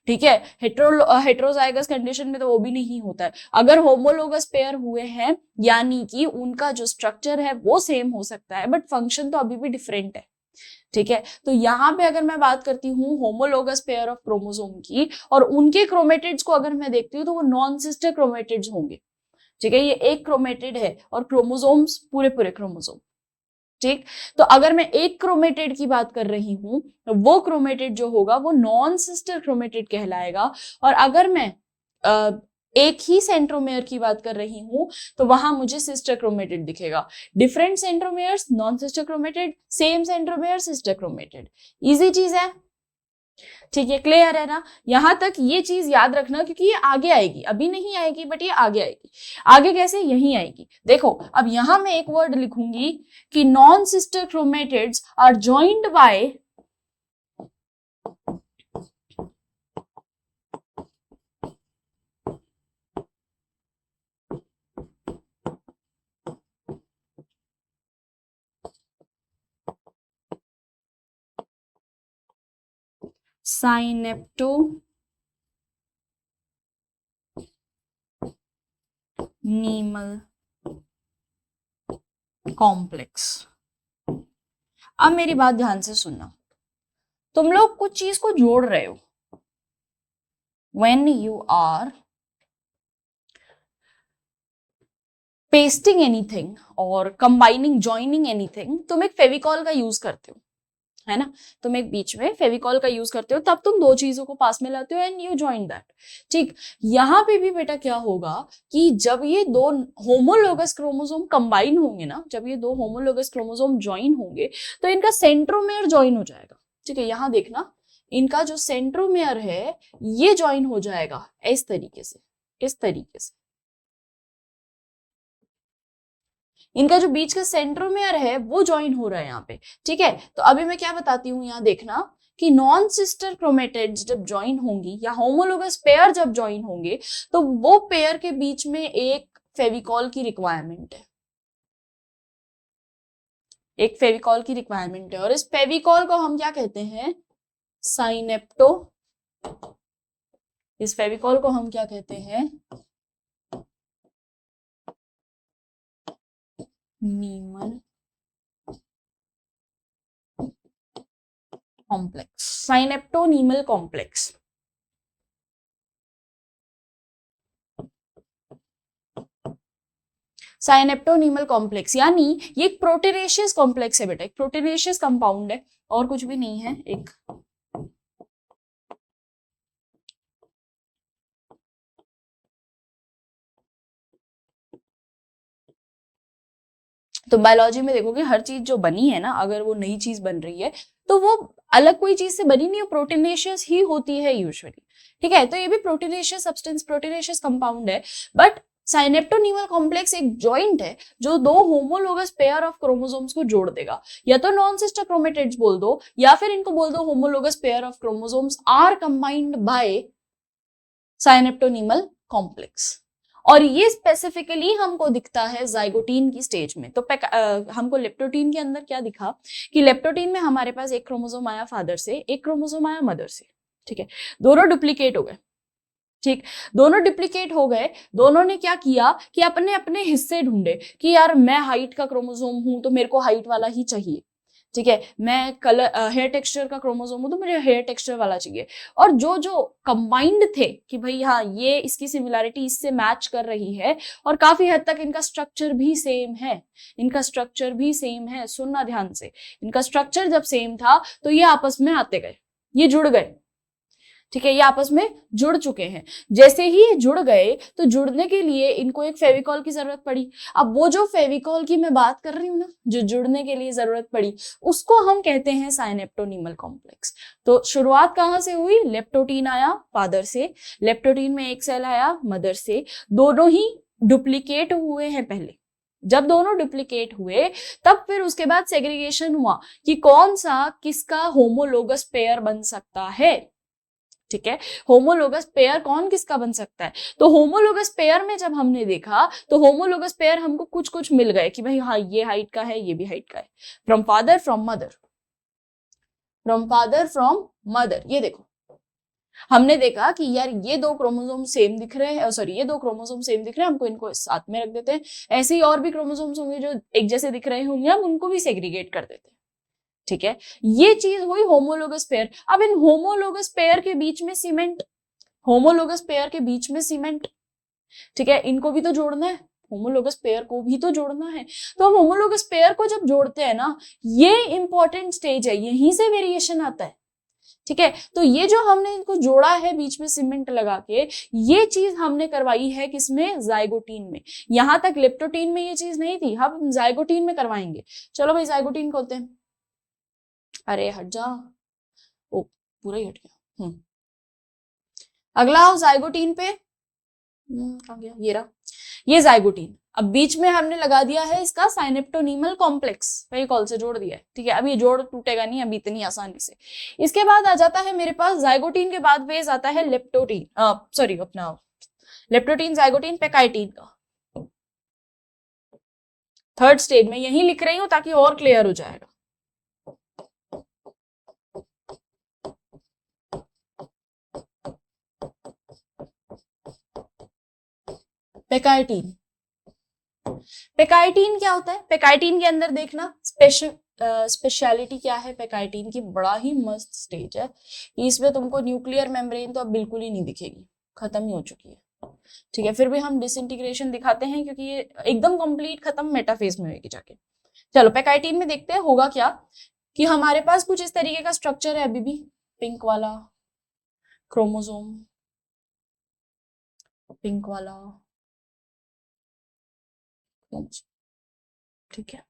ठीक है, हेट्रोजाइगस कंडीशन में तो वो भी नहीं होता है। अगर होमोलोगस पेयर हुए हैं, यानी कि उनका जो स्ट्रक्चर है वो सेम हो सकता है, बट फंक्शन तो अभी भी डिफरेंट है, ठीक है। तो यहाँ पे अगर मैं बात करती हूँ होमोलोगस पेयर ऑफ क्रोमोसोम की, और उनके क्रोमेटिड्स को अगर मैं देखती हूँ, तो वो नॉन सिस्टर क्रोमेटिड्स होंगे, ठीक है, ये एक क्रोमेटिड है और क्रोमोसोम्स पूरे पूरे क्रोमोसोम, ठीक। तो अगर मैं एक क्रोमेटिड की बात कर रही हूं, तो वो क्रोमेटिड जो होगा वो नॉन सिस्टर क्रोमेटिड कहलाएगा। और अगर मैं एक ही सेंट्रोमेयर की बात कर रही हूं, तो वहां मुझे सिस्टर क्रोमेटिड दिखेगा। Different centromeres non sister chromatid, same centromere sister chromatid, easy चीज है, ठीक है, क्लियर है ना। यहां तक ये चीज याद रखना, क्योंकि ये आगे आएगी, अभी नहीं आएगी बट ये आगे आएगी। आगे कैसे, यही आएगी। देखो, अब यहां मैं एक वर्ड लिखूंगी कि non sister chromatids are joined by synaptonemal complex. अब मेरी बात ध्यान से सुनना, तुम लोग कुछ चीज को जोड़ रहे हो, when you are pasting anything और combining joining anything, तुम एक फेविकॉल का यूज करते हो, है ना, तुम एक बीच में फेविकॉल का यूज करते हो, तब तुम दो चीजों को पास में लाते हो एंड यू जॉइन दैट। ठीक, यहाँ पे भी बेटा क्या होगा कि जब ये दो होमोलोगस क्रोमोसोम कंबाइन होंगे ना, जब ये दो होमोलोगस क्रोमोसोम ज्वाइन होंगे तो इनका सेंट्रोमेयर ज्वाइन हो जाएगा। ठीक है, यहाँ देखना, इनका जो सेंट्रोमेयर है ये ज्वाइन हो जाएगा इस तरीके से, इस तरीके से। इनका जो बीच का सेंट्रोमेयर है वो ज्वाइन हो रहा है यहाँ पे। ठीक है, तो अभी मैं क्या बताती हूँ, यहाँ देखना कि नॉन सिस्टर क्रोमेटिड्स जब ज्वाइन होंगी या होमोलोगस पेयर जब ज्वाइन होंगे तो वो पेयर के बीच में एक फेविकॉल की रिक्वायरमेंट है, एक फेविकॉल की रिक्वायरमेंट है, और इस फेविकॉल को हम क्या कहते हैं, साइनेप्टो। इस फेविकॉल को हम क्या कहते हैं, नीमल complex, synaptonemal complex. Synaptonemal complex यानी ये एक प्रोटीनेशियस कॉम्प्लेक्स है बेटा, एक प्रोटीनेशियस कंपाउंड है और कुछ भी नहीं है। एक तो बायोलॉजी में देखोगे हर चीज जो बनी है ना, अगर वो नई चीज बन रही है तो वो अलग कोई चीज से बनी नहीं, प्रोटीनेशियस ही होती है यूजुअली। ठीक है, तो ये भी प्रोटीनेशियस सब्सटेंस, प्रोटीनेशियस कंपाउंड है, बट साइनेप्टोनीमल कॉम्प्लेक्स एक जॉइंट है जो दो होमोलोगस पेयर ऑफ क्रोमोसोम्स को जोड़ देगा। या तो नॉन सिस्टर क्रोमेटिड्स बोल दो या फिर इनको बोल दो homologous pair of chromosomes are combined by synaptonemal complex. और ये स्पेसिफिकली हमको दिखता है जाइगोटीन की स्टेज में। तो हमको लेप्टोटीन के अंदर क्या दिखा कि लेप्टोटीन में हमारे पास एक क्रोमोसोम आया फादर से, एक क्रोमोसोम आया मदर से। ठीक है, दोनों डुप्लीकेट हो गए। ठीक, दोनों डुप्लीकेट हो गए, दोनों ने क्या किया कि अपने अपने हिस्से ढूंढे कि यार मैं हाइट का क्रोमोसोम हूं तो मेरे को हाइट वाला ही चाहिए। ठीक है, मैं कलर हेयर टेक्सचर का क्रोमोसोम हूं तो मुझे हेयर टेक्सचर वाला चाहिए। और जो जो कंबाइंड थे कि भाई हाँ ये इसकी सिमिलैरिटी इससे मैच कर रही है और काफी हद तक इनका स्ट्रक्चर भी सेम है, इनका स्ट्रक्चर भी सेम है, सुनना ध्यान से, इनका स्ट्रक्चर जब सेम था तो ये आपस में आते गए, ये जुड़ गए। ठीक है, ये आपस में जुड़ चुके हैं। जैसे ही ये जुड़ गए तो जुड़ने के लिए इनको एक फेविकॉल की जरूरत पड़ी। अब वो जो फेविकॉल की मैं बात कर रही हूँ ना, जो जुड़ने के लिए जरूरत पड़ी, उसको हम कहते हैं साइनेप्टोनीमल कॉम्प्लेक्स। तो शुरुआत कहाँ से हुई, लेप्टोटीन आया फादर से, लेप्टोटीन में एक सेल आया मदर से, दोनों ही डुप्लीकेट हुए हैं पहले। जब दोनों डुप्लीकेट हुए तब फिर उसके बाद सेग्रीगेशन हुआ कि कौन सा किसका होमोलोगस पेयर बन सकता है। ठीक है, होमोलोगस पेयर कौन किसका बन सकता है। तो होमोलोगस पेयर में जब हमने देखा तो होमोलोगस पेयर हमको कुछ कुछ मिल गए कि भाई हाँ ये हाइट का है, ये भी हाइट का है, from father from mother, from father from mother. ये देखो हमने देखा कि यार ये दो क्रोमोसोम सेम दिख रहे हैं, सॉरी ये दो क्रोमोसोम सेम दिख रहे हैं, हमको इनको साथ में रख देते हैं। ऐसे ही और भी क्रोमोसोम्स होंगे जो एक जैसे दिख रहे होंगे, हम उनको भी सेग्रीगेट कर देते हैं। ठीक है, ये चीज हुई होमोलोगस पेयर। अब इन होमोलोगस पेयर के बीच में सीमेंट, होमोलोगस पेयर के बीच में सीमेंट। ठीक है, इनको भी तो जोड़ना है, होमोलोगस पेयर को भी तो जोड़ना है। तो हम होमोलोगस पेयर को जब जोड़ते हैं ना, ये इंपॉर्टेंट स्टेज है, यहीं से वेरिएशन आता है। ठीक है, तो ये जो हमने इनको जोड़ा है बीच में सीमेंट लगा के, ये चीज हमने करवाई है किसमें, जाइगोटीन में। यहां तक लेप्टोटीन में ये चीज नहीं थी, हम जाइगोटीन में करवाएंगे। चलो भाई जाइगोटीन खोलते हैं। अरे हट जा, ओ पूरा ही हट गया। अगला आओ जाइगोटीन पे, कहाँ गया, ये रहा, ये जाइगोटीन। अब बीच में हमने लगा दिया है इसका साइनेप्टोनीमल कॉम्प्लेक्स, फेविकॉल से जोड़ दिया है। ठीक है, अब ये जोड़ टूटेगा नहीं अभी इतनी आसानी से। इसके बाद आ जाता है मेरे पास जाइगोटीन के बाद फेज आता है लेप्टोटीन, सॉरी अपना लेप्टोटीन जाइगोटीन पेकाइटीन का थर्ड स्टेज में। यही लिख रही हूं ताकि और क्लियर हो जाएगा। पेकाइटिन। पेकाइटिन क्या होता है? पेकाइटिन के अंदर देखना स्पेशलिटी क्या है पेकाइटिन की, बड़ा ही मस्त स्टेज है। इसमें तुमको न्यूक्लियर मेम्ब्रेन तो अब बिल्कुल ही नहीं दिखेगी, खत्म ही हो चुकी है। ठीक है, फिर भी हम डिसइंटीग्रेशन दिखाते हैं क्योंकि ये एकदम कंप्लीट खत्म मेटाफेज में होगी जाके। चलो पेकाइटिन में देखते हैं होगा क्या, कि हमारे पास कुछ इस तरीके का स्ट्रक्चर है अभी भी, पिंक वाला क्रोमोसोम, पिंक वाला क्रोमोसोम, ठीक है,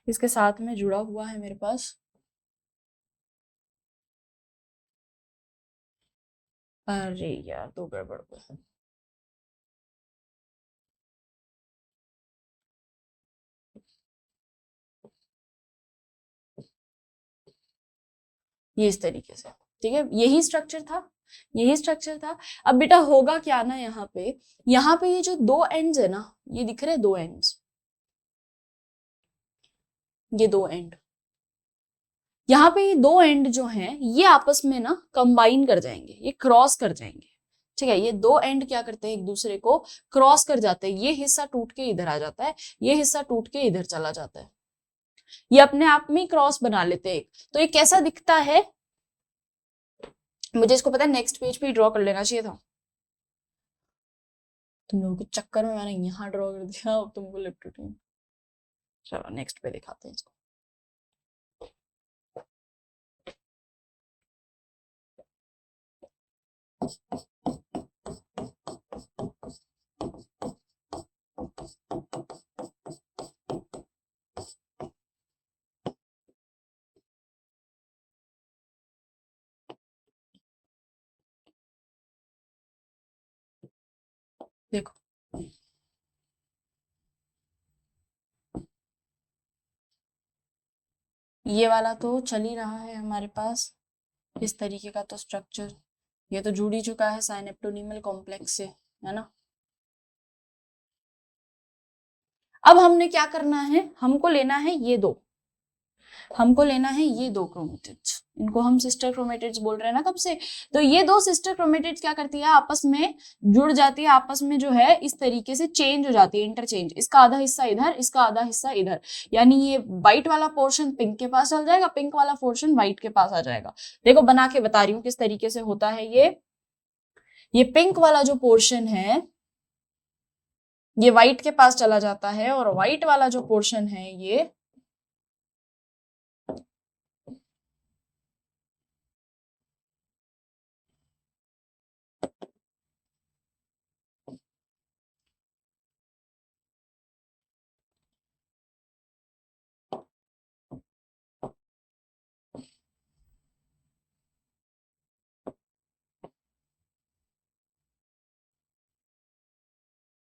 इसके साथ में जुड़ा हुआ है मेरे पास, अरे यार तो गड़बड़ हो गया। ये इस तरीके से, ठीक है, यही स्ट्रक्चर था, यही स्ट्रक्चर था। अब बेटा होगा क्या ना, यहाँ पे ये जो दो एंड्स है ना, ये दिख रहे हैं दो एंड्स, ये दो एंड, यहाँ पे ये दो एंड जो हैं ये आपस में ना कंबाइन कर जाएंगे, ये क्रॉस कर जाएंगे, ठीक है, ये दो एंड क्या करते हैं एक दूसरे को क्रॉस कर जाते हैं, ये हिस्सा टूट के इधर आ जाता है, ये हिस्सा टूट के इधर चला जाता है, ये अपने आप में क्रॉस बना लेते हैं। तो ये कैसा दिखता है, मुझे इसको पता है नेक्स्ट पेज पे ड्रॉ कर लेना चाहिए था, तुम लोगों के चक्कर में मैंने यहाँ ड्रॉ कर दिया, अब तुमको लिफ्ट उठी। चलो नेक्स्ट पे दिखाते हैं इसको। देखो ये वाला तो चल ही रहा है हमारे पास, इस तरीके का तो स्ट्रक्चर, ये तो जुड़ ही चुका है साइनेप्टोनीमल कॉम्प्लेक्स से, है ना। अब हमने क्या करना है, हमको लेना है ये दो, हमको लेना है ये दो क्रोमेटिड्स, इनको हम सिस्टर क्रोमेटिड्स बोल रहे हैं ना कब से। तो ये दो सिस्टर क्रोमेटिड्स क्या करती है, आपस में जुड़ जाती है, आपस में जो है इस तरीके से चेंज हो जाती है, इंटरचेंज, इसका आधा हिस्सा इधर, इसका आधा हिस्सा इधर, यानी ये व्हाइट वाला पोर्शन पिंक के पास चल जाएगा, पिंक वाला पोर्शन व्हाइट के पास आ जाएगा। देखो बना के बता रही हूँ किस तरीके से होता है ये पिंक वाला जो पोर्शन है ये व्हाइट के पास चला जाता है, और व्हाइट वाला जो पोर्शन है ये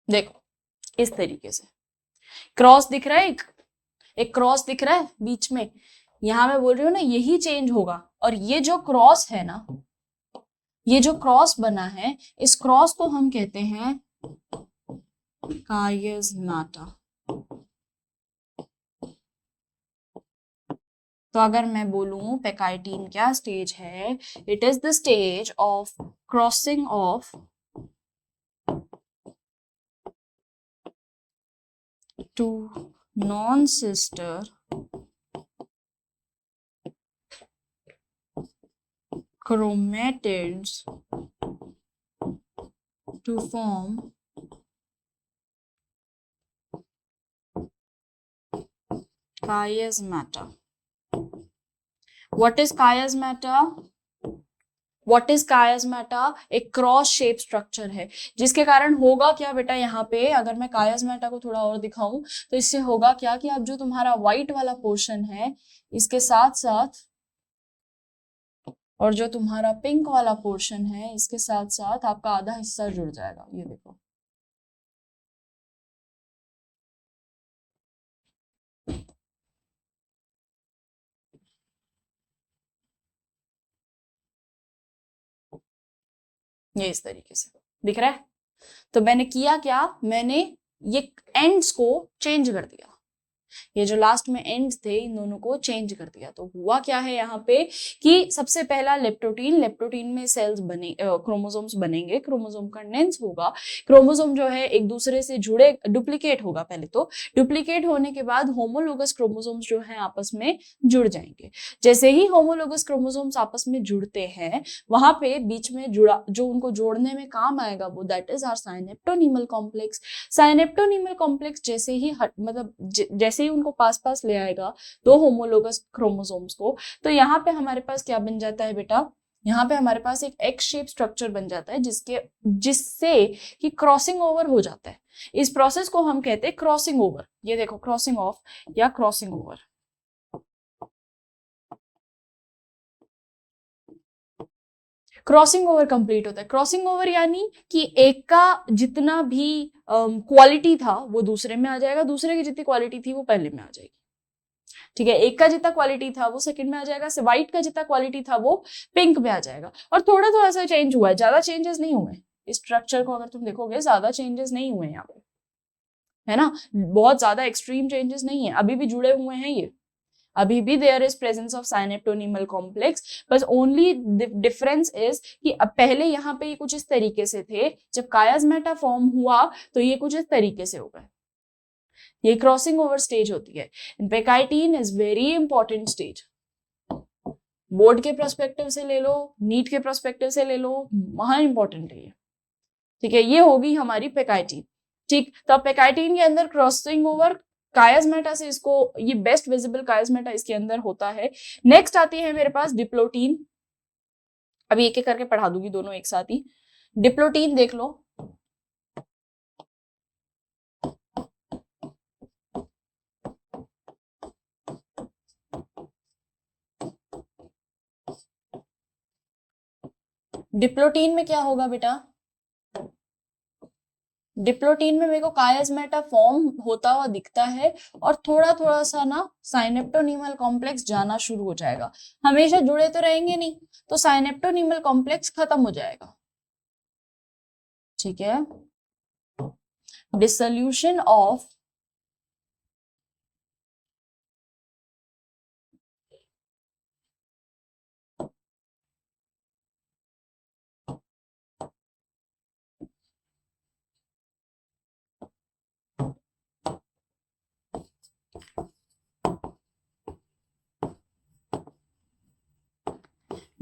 देखो इस तरीके से क्रॉस दिख रहा है, एक क्रॉस दिख रहा है बीच में, यहां मैं बोल रही हूँ ना यही चेंज होगा, और ये जो क्रॉस है ना, ये जो क्रॉस बना है, इस क्रॉस को हम कहते हैं कायस्माटा। तो अगर मैं बोलूं पेकाइटिन क्या स्टेज है, it is the stage of crossing of two non sister chromatids to form chiasmata. What is chiasmata? What is chiasmata? एक क्रॉस शेप स्ट्रक्चर है, जिसके कारण होगा क्या बेटा, यहाँ पे अगर मैं chiasmata को थोड़ा और दिखाऊं तो इससे होगा क्या कि अब जो तुम्हारा व्हाइट वाला पोर्शन है इसके साथ साथ, और जो तुम्हारा पिंक वाला पोर्शन है इसके साथ साथ आपका आधा हिस्सा जुड़ जाएगा, ये देखो। ये इस तरीके से दिख रहा है। तो मैंने किया क्या, मैंने ये एंड्स को चेंज कर दिया, ये जो लास्ट में एंड थे इन दोनों को चेंज कर दिया। तो हुआ क्या है यहाँ पे कि सबसे पहला लेप्टोटीन में सेल्स बने, क्रोमोसोम्स बनेंगे, क्रोमोसोम कंडेंस होगा, क्रोमोसोम जो है एक दूसरे से जुड़े, डुप्लीकेट होगा पहले, तो डुप्लीकेट होने के बाद होमोलोगस क्रोमोसोम्स जो है आपस में जुड़ जाएंगे। जैसे ही होमोलोगस क्रोमोसोम्स आपस में जुड़ते हैं, वहां पे बीच में जुड़ा जो उनको जोड़ने में काम आएगा वो that is our synaptonemal complex. Synaptonemal complex जैसे ही मतलब जैसे ही उनको पास पास ले आएगा दो होमोलोगस क्रोमोसोम्स को, तो यहाँ पे हमारे पास क्या बन जाता है बेटा, यहाँ पे हमारे पास एक एक्स शेप स्ट्रक्चर बन जाता है जिससे कि क्रॉसिंग ओवर हो जाता है। इस प्रोसेस को हम कहते हैं क्रॉसिंग ओवर। ये देखो क्रॉसिंग ऑफ या crossing over. Crossing over complete होता है। क्रॉसिंग ओवर यानी कि एक का जितना भी क्वालिटी था वो दूसरे में आ जाएगा, दूसरे की जितनी क्वालिटी थी वो पहले में आ जाएगी। ठीक है, एक का जितना क्वालिटी था वो सेकंड में आ जाएगा, व्हाइट का जितना क्वालिटी था वो पिंक में आ जाएगा। और थोड़ा थोड़ा सा चेंज हुआ है, ज्यादा चेंजेस नहीं हुए। इस स्ट्रक्चर को अगर तुम देखोगे ज्यादा चेंजेस नहीं हुए यहाँ पे, है ना, बहुत ज्यादा एक्सट्रीम चेंजेस नहीं है, अभी भी जुड़े हुए हैं ये, अभी भी there is presence of synaptonemal complex. बस ओनली डिफरेंस इज कि अब पहले यहाँ पे कुछ इस तरीके से थे, जब कायाज्मेटा फॉर्म हुआ तो ये कुछ इस तरीके से हो गए। ये क्रॉसिंग ओवर स्टेज होती है। Pachytene is very important stage. Board के प्रोस्पेक्टिव से ले लो, नीट के प्रोस्पेक्टिव से ले लो, महा इंपॉर्टेंट है ये। ठीक है, ये होगी हमारी पेकाइटीन। ठीक, तो पेकाइटीन के अंदर क्रॉसिंग ओवर कायाज्मेटा से, इसको ये बेस्ट विजिबल कायाज्मेटा इसके अंदर होता है। नेक्स्ट आती है मेरे पास डिप्लोटीन। अभी एक एक करके पढ़ा दूंगी दोनों एक साथ ही। डिप्लोटीन देख लो, डिप्लोटीन में क्या होगा बेटा, डिप्लोटीन में मेरे को कायाज्मेटा फॉर्म होता हुआ दिखता है और थोड़ा थोड़ा सा ना साइनेप्टोनीमल कॉम्प्लेक्स जाना शुरू हो जाएगा। हमेशा जुड़े तो रहेंगे नहीं, तो साइनेप्टोनीमल कॉम्प्लेक्स खत्म हो जाएगा। ठीक है, dissolution of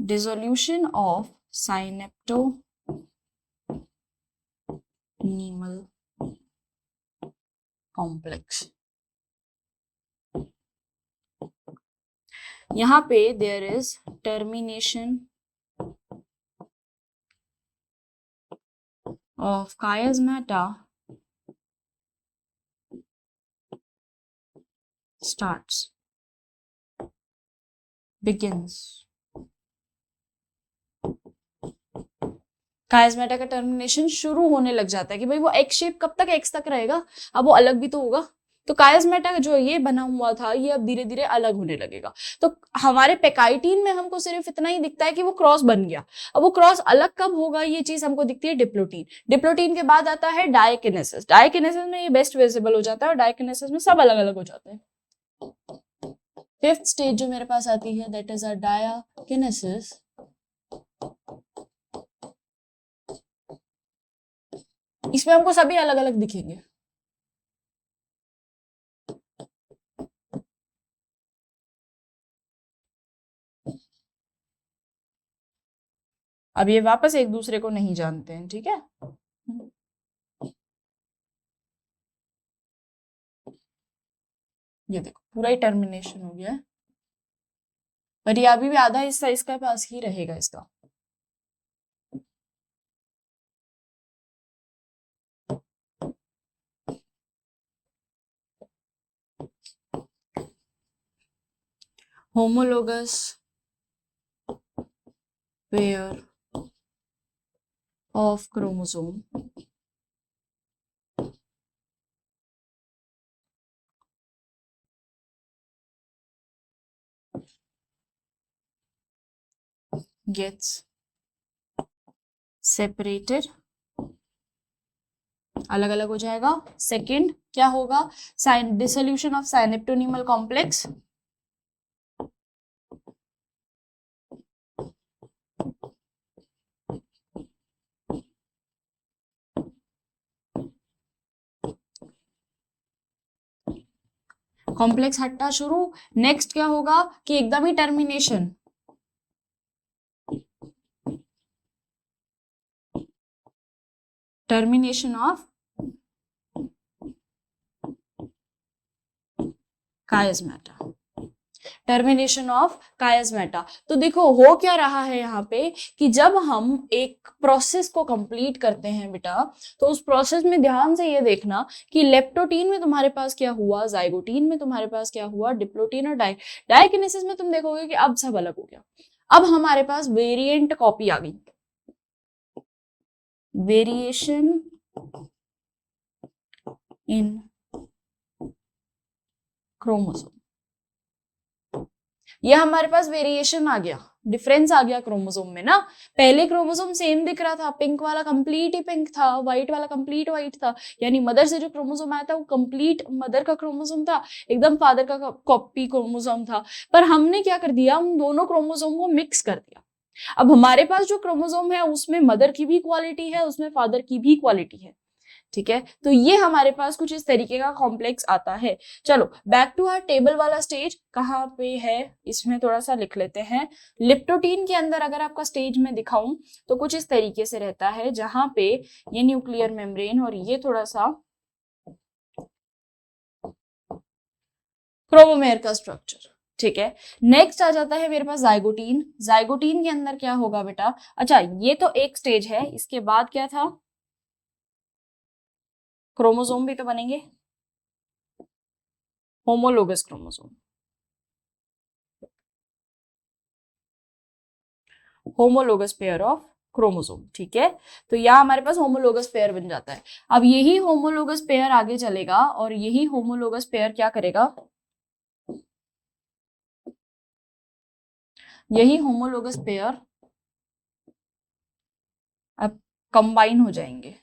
dissolution of synaptonemal complex। यहाँ पे there is termination of chiasmata starts, begins। कायस्मेटा का टर्मिनेशन शुरू होने लग जाता है कि भाई वो एक्स शेप कब तक एक्स तक रहेगा, अब वो अलग भी तो होगा। तो कायस्मेटा जो ये बना हुआ था ये अब धीरे धीरे अलग होने लगेगा। तो हमारे पेकाइटीन में हमको सिर्फ इतना ही दिखता है कि वो क्रॉस बन गया। अब वो क्रॉस अलग कब होगा ये चीज हमको दिखती है डिप्लोटीन। डिप्लोटीन के बाद आता है डायकिनेसिस। डायकिनेसिस में ये बेस्ट विजिबल हो जाता है और डायकिनेसिस में सब अलग अलग हो जाते हैं। फिफ्थ स्टेज जो मेरे पास आती है दैट इज अ डायकिनेसिस। इसमें हमको सभी अलग अलग दिखेंगे। अब ये वापस एक दूसरे को नहीं जानते हैं, ठीक है। ये देखो पूरा ही टर्मिनेशन हो गया है, पर ये अभी भी आधा हिस्सा इसका पास ही रहेगा इसका। homologous pair of chromosome gets separated अलग अलग हो जाएगा। सेकंड क्या होगा, dissolution of synaptonemal complex, complex हटना शुरू। नेक्स्ट क्या होगा कि एकदम ही termination, termination of chiasmata, termination of chiasmata. तो देखो हो क्या रहा है यहाँ पे कि जब हम एक प्रोसेस को कंप्लीट करते हैं बेटा, तो उस प्रोसेस में ध्यान से ये देखना कि लेप्टोटीन में तुम्हारे पास क्या हुआ, जाइगोटीन में तुम्हारे पास क्या हुआ, डिप्लोटीन और डायकिनेसिस में तुम देखोगे कि अब सब अलग हो गया। अब हमारे पास वेरिएंट कॉपी आ गई, वेरिएशन इन क्रोमोसोम, ये हमारे पास वेरिएशन आ गया, डिफरेंस आ गया क्रोमोसोम में ना। पहले क्रोमोसोम सेम दिख रहा था, पिंक वाला कंप्लीट ही पिंक था, व्हाइट वाला कंप्लीट व्हाइट था, यानी मदर से जो क्रोमोसोम आया था वो कंप्लीट मदर का क्रोमोसोम था, एकदम फादर का कॉपी क्रोमोसोम था। पर हमने क्या कर दिया, उन दोनों क्रोमोसोम को मिक्स कर दिया। अब हमारे पास जो क्रोमोसोम है उसमें मदर की भी क्वालिटी है, उसमें फादर की भी क्वालिटी है, ठीक है। तो ये हमारे पास कुछ इस तरीके का कॉम्प्लेक्स आता है। चलो बैक टू आवर टेबल वाला स्टेज कहाँ पे है, इसमें थोड़ा सा लिख लेते हैं। लिप्टोटीन के अंदर अगर आपका स्टेज में दिखाऊं तो कुछ इस तरीके से रहता है, जहां पे ये न्यूक्लियर मेम्ब्रेन और ये थोड़ा सा क्रोमोमेर का स्ट्रक्चर, ठीक है। नेक्स्ट आ जाता है मेरे पास जाइगोटीन। जाइगोटीन के अंदर क्या होगा बेटा, अच्छा ये तो एक स्टेज है, इसके बाद क्या था, क्रोमोसोम भी तो बनेंगे, homologous chromosome, homologous pair of chromosome, ठीक है। तो यहाँ हमारे पास होमोलोगस पेयर बन जाता है। अब यही होमोलोगस पेयर आगे चलेगा और यही होमोलोगस पेयर क्या करेगा, यही होमोलोगस पेयर अब कंबाइन हो जाएंगे,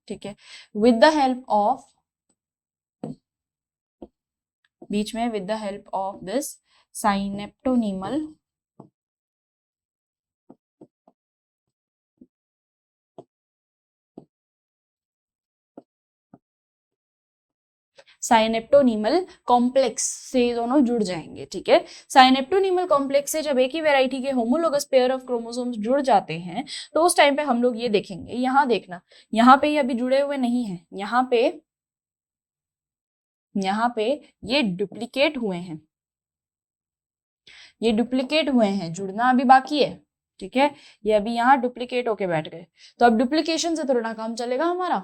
ठीक है, विद द हेल्प ऑफ, बीच में with the help of this synaptonemal synaptonemal complex से दोनों जुड़ जाएंगे, ठीक है। साइनेप्टोनीमल कॉम्प्लेक्स से जब एक ही वैरायटी के होमोलोगस पेयर ऑफ क्रोमोसोम्स जुड़ जाते हैं तो उस टाइम पे हम लोग ये देखेंगे, यहाँ देखना, यहाँ पे ये अभी जुड़े हुए नहीं है, यहाँ पे ये डुप्लीकेट हुए हैं, ये डुप्लीकेट हुए हैं, जुड़ना अभी बाकी है, ठीक है। ये अभी यहाँ डुप्लीकेट होके बैठ गए, तो अब डुप्लीकेशन से थोड़ा काम चलेगा हमारा,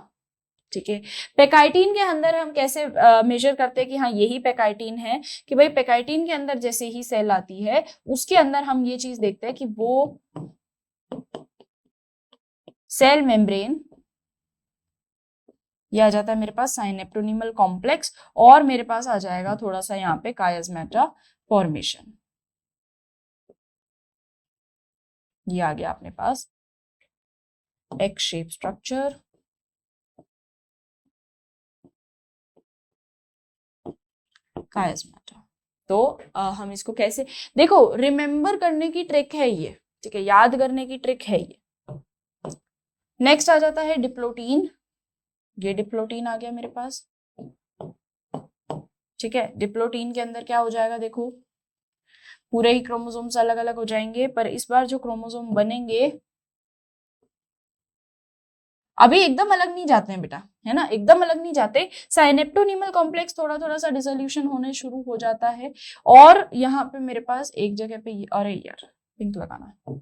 ठीक है। पेकाइटिन के अंदर हम कैसे मेजर करते हैं कि हाँ यही पेकाइटिन है, कि भाई पेकाइटिन के अंदर जैसे ही सेल आती है उसके अंदर हम ये चीज देखते हैं कि वो सेल मेम्ब्रेन, ये आ जाता है मेरे पास साइनेप्टोनीमल कॉम्प्लेक्स, और मेरे पास आ जाएगा थोड़ा सा यहाँ पे कायस्मेटा फॉर्मेशन, ये आ गया अपने पास एक्स शेप स्ट्रक्चर, कायस्मेटा। तो हम इसको कैसे, देखो रिमेम्बर करने की ट्रिक है ये, ठीक है, याद करने की ट्रिक है ये। नेक्स्ट आ जाता है डिप्लोटीन, ये डिप्लोटीन आ गया मेरे पास, ठीक है। डिप्लोटीन के अंदर क्या हो जाएगा, देखो पूरे ही क्रोमोसोम्स अलग अलग हो जाएंगे, पर इस बार जो क्रोमोसोम बनेंगे अभी एकदम अलग नहीं जाते हैं बेटा, है ना, एकदम अलग नहीं जाते। साइनेप्टोनीमल कॉम्प्लेक्स थोड़ा थोड़ा सा डिसोल्यूशन होने शुरू हो जाता है, और यहाँ पे मेरे पास एक जगह पे, अरे यार पिंक लगाना है,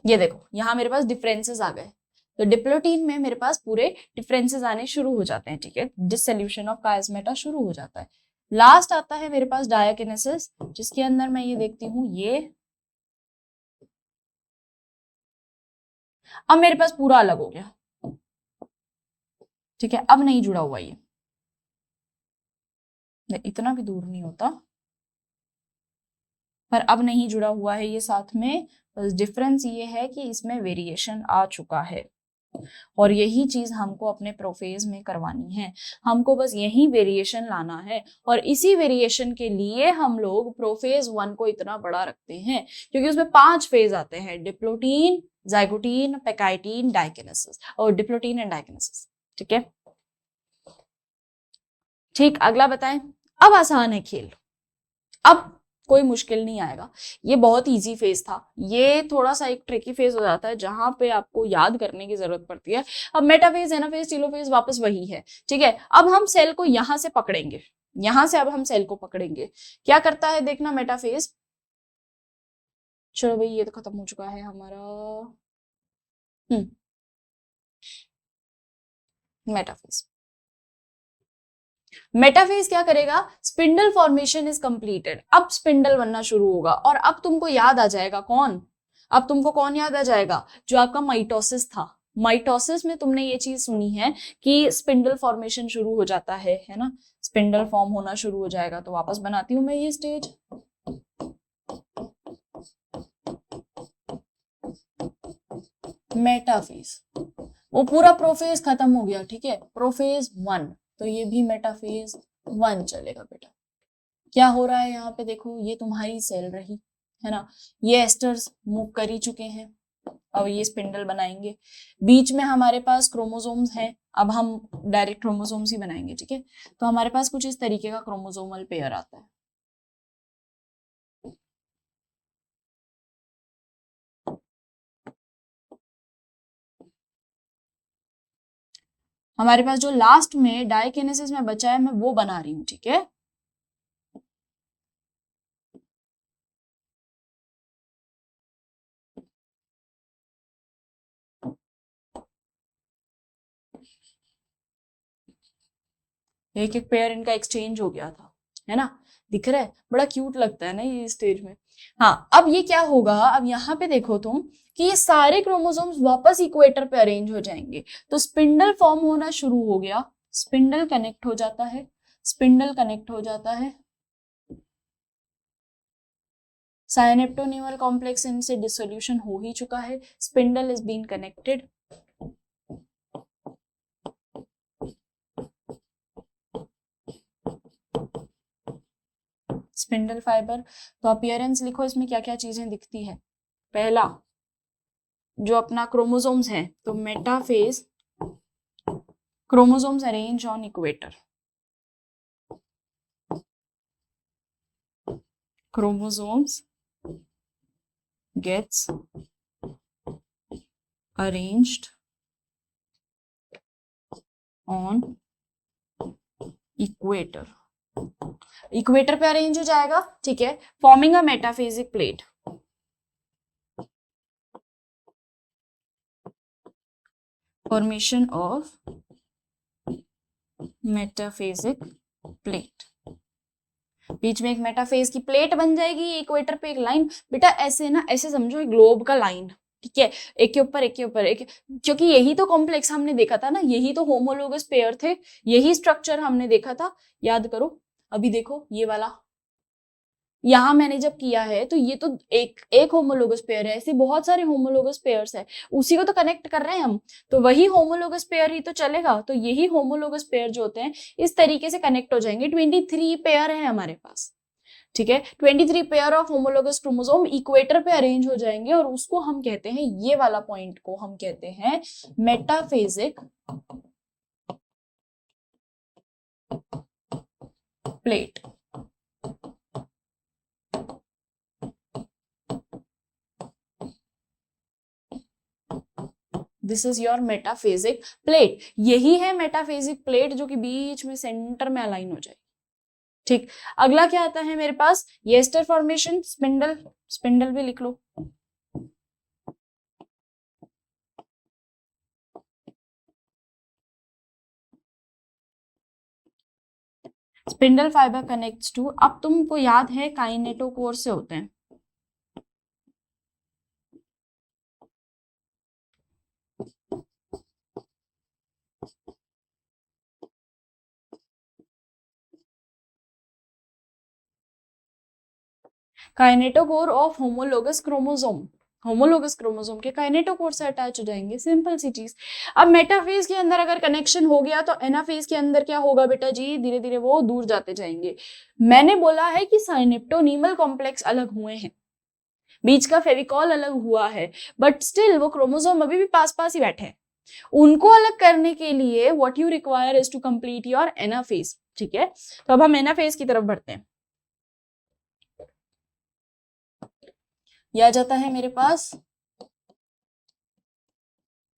ये देखो यहाँ मेरे पास डिफरेंसेस आ गए, तो डिप्लोटीन में मेरे पास पूरे डिफरेंसेस आने शुरू हो जाते हैं, ठीक है, डिसोल्यूशन ऑफ कायस्मेटा शुरू हो जाता है। लास्ट आता है मेरे पास डायकिनेसिस, जिसके अंदर मैं ये देखती हूँ, ये अब मेरे पास पूरा अलग हो गया, ठीक है, अब नहीं जुड़ा हुआ ये, इतना भी दूर नहीं होता, पर अब नहीं जुड़ा हुआ है ये साथ में। बस डिफरेंस ये है कि इसमें वेरिएशन आ चुका है और यही चीज हमको अपने प्रोफेज में करवानी है। हमको बस यही वेरिएशन लाना है और इसी वेरिएशन के लिए हम लोग प्रोफेज 1 को इतना बड़ा रखते हैं क्योंकि उसमें 5 फेज आते हैं, डिप्लोटीन, जाइगोटीन, पेकाइटीन, डाइकिनेसिस और डिप्लोटीन एंड डाइकिनेसिस। ठीक है, ठीक, अगला बताएं। अब आसान है खेल, अब कोई मुश्किल नहीं आएगा। ये बहुत इजी फेज था, ये थोड़ा सा एक ट्रिकी फेज हो जाता है जहां पे आपको याद करने की जरूरत पड़ती है। अब मेटाफेज, एनाफेज, टेलोफेज वापस वही है। ठीक है, अब हम सेल को यहां से पकड़ेंगे, यहां से अब हम सेल को पकड़ेंगे। क्या करता है देखना मेटाफेज। चलो भाई ये तो खत्म हो चुका है हमारा मेटाफेज। मेटाफेज क्या करेगा, स्पिंडल फॉर्मेशन इज कंप्लीटेड। अब स्पिंडल बनना शुरू होगा और अब तुमको याद आ जाएगा कौन, अब तुमको कौन याद आ जाएगा, जो आपका माइटोसिस था। माइटोसिस में तुमने ये चीज सुनी है कि स्पिंडल फॉर्मेशन शुरू हो जाता है ना, स्पिंडल फॉर्म होना शुरू हो जाएगा। तो वापस बनाती हूं मैं ये स्टेज। मेटाफेज, वो पूरा प्रोफेज खत्म हो गया। ठीक है, प्रोफेज 1, तो ये भी मेटाफेज 1 चलेगा बेटा। क्या हो रहा है यहाँ पे देखो, ये तुम्हारी सेल रही है ना, ये एस्टर्स मूव कर ही चुके हैं, अब ये स्पिंडल बनाएंगे। बीच में हमारे पास क्रोमोसोम्स हैं, अब हम डायरेक्ट क्रोमोसोम्स ही बनाएंगे। ठीक है, तो हमारे पास कुछ इस तरीके का क्रोमोसोमल पेयर आता है। हमारे पास जो लास्ट में डाइकिनेसिस में बचा है, मैं वो बना रही हूँ। ठीक है, एक एक पेयर इनका एक्सचेंज हो गया था, है ना, दिख रहा है, बड़ा क्यूट लगता है ना ये स्टेज में। हाँ, अब ये क्या होगा, अब यहाँ पे देखो तुम कि ये सारे क्रोमोसोम्स वापस इक्वेटर पे अरेंज हो जाएंगे, तो स्पिंडल फॉर्म होना शुरू हो गया, स्पिंडल कनेक्ट हो जाता है, स्पिंडल कनेक्ट हो जाता है। साइनेप्टोन्यूमल कॉम्प्लेक्स इनसे डिसोल्यूशन हो ही चुका है, spindle is been connected. Spindle fibre, तो अपीयरेंस लिखो, इसमें क्या क्या चीजें दिखती है। पहला जो अपना क्रोमोसोम्स है, तो metaphase, chromosomes arrange on equator, chromosomes gets arranged on equator, equator पे अरेंज हो जाएगा। ठीक है, forming a metaphasic plate, formation of metaphasic plate, बीच में एक मेटाफेज की प्लेट बन जाएगी, इक्वेटर पे एक लाइन। बेटा ऐसे ना, ऐसे समझो एक ग्लोब का लाइन। ठीक है, एक के ऊपर एक के ऊपर एक, क्योंकि यही तो कॉम्प्लेक्स हमने देखा था ना, यही तो होमोलोगस पेयर थे, यही स्ट्रक्चर हमने देखा था, याद करो। अभी देखो ये वाला, यहां मैंने जब किया है तो ये तो एक एक होमोलोगस पेयर है, ऐसे बहुत सारे होमोलोगस पेयर्स है, उसी को तो कनेक्ट कर रहे हैं हम, तो वही होमोलोगस पेयर ही तो चलेगा। तो यही होमोलोगस पेयर जो होते हैं इस तरीके से कनेक्ट हो जाएंगे। 23 पेयर है हमारे पास। ठीक है, 23 pair of homologous chromosome equator पे अरेंज हो जाएंगे और उसको हम कहते हैं, ये वाला पॉइंट को हम कहते हैं metaphasic plate. This is your metaphasic plate, यही है मेटाफेजिक प्लेट जो कि बीच में सेंटर में अलाइन हो जाए। ठीक, अगला क्या आता है मेरे पास, एस्टर फॉर्मेशन, स्पिंडल, स्पिंडल भी लिख लो। स्पिंडल फाइबर कनेक्ट्स टू, अब तुमको याद है काइनेटोकोर से होते हैं, kinetochore of homologous chromosome, homologous chromosome के काइनेटोकोर से अटैच हो जाएंगे, सिंपल सी चीज। अब मेटाफेज के अंदर अगर कनेक्शन हो गया तो एनाफेज के अंदर क्या होगा बेटा जी, धीरे धीरे वो दूर जाते जाएंगे। मैंने बोला है कि साइनेप्टोनीमल कॉम्प्लेक्स अलग हुए हैं, बीच का फेविकॉल अलग हुआ है, बट स्टिल वो क्रोमोसोम अभी भी पास पास ही बैठे हैं। उनको अलग करने के लिए what you require is to complete your anaphase, ठीक है। तो अब हम एनाफेज की तरफ बढ़ते हैं। यह आ जाता है मेरे पास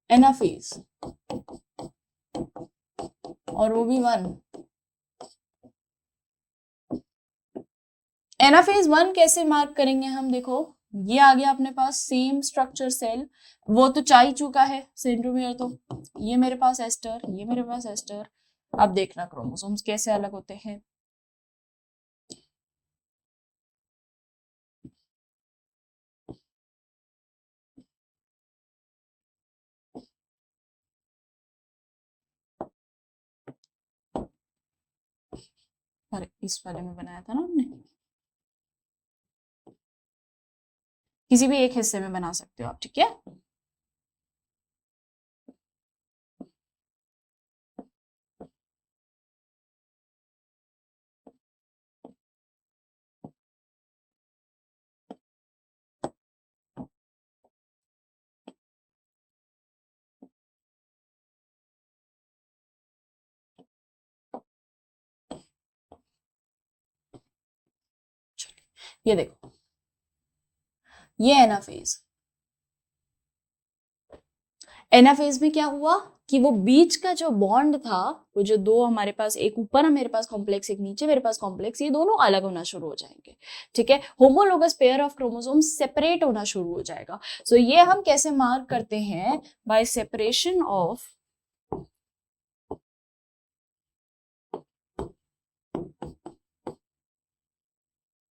एनाफेज, और वो भी 1। एनाफेज 1 कैसे मार्क करेंगे हम, देखो ये आ गया अपने पास सेम स्ट्रक्चर सेल, वो तो चाह ही चुका है सेंट्रोमियर, तो ये मेरे पास एस्टर, ये मेरे पास एस्टर। अब देखना क्रोमोसोम्स कैसे अलग होते हैं। अरे इस वाले में बनाया था ना हमने, किसी भी एक हिस्से में बना सकते हो आप, ठीक है। ये देखो, ये एनाफेज, एनाफेज में क्या हुआ कि वो बीच का जो बॉन्ड था, वो जो दो हमारे पास, एक ऊपर मेरे पास कॉम्प्लेक्स, एक नीचे मेरे पास कॉम्प्लेक्स, ये दोनों अलग होना शुरू हो जाएंगे, ठीक है। Homologous pair of chromosome separate होना शुरू हो जाएगा। सो ये हम कैसे मार्क करते हैं, bye separation of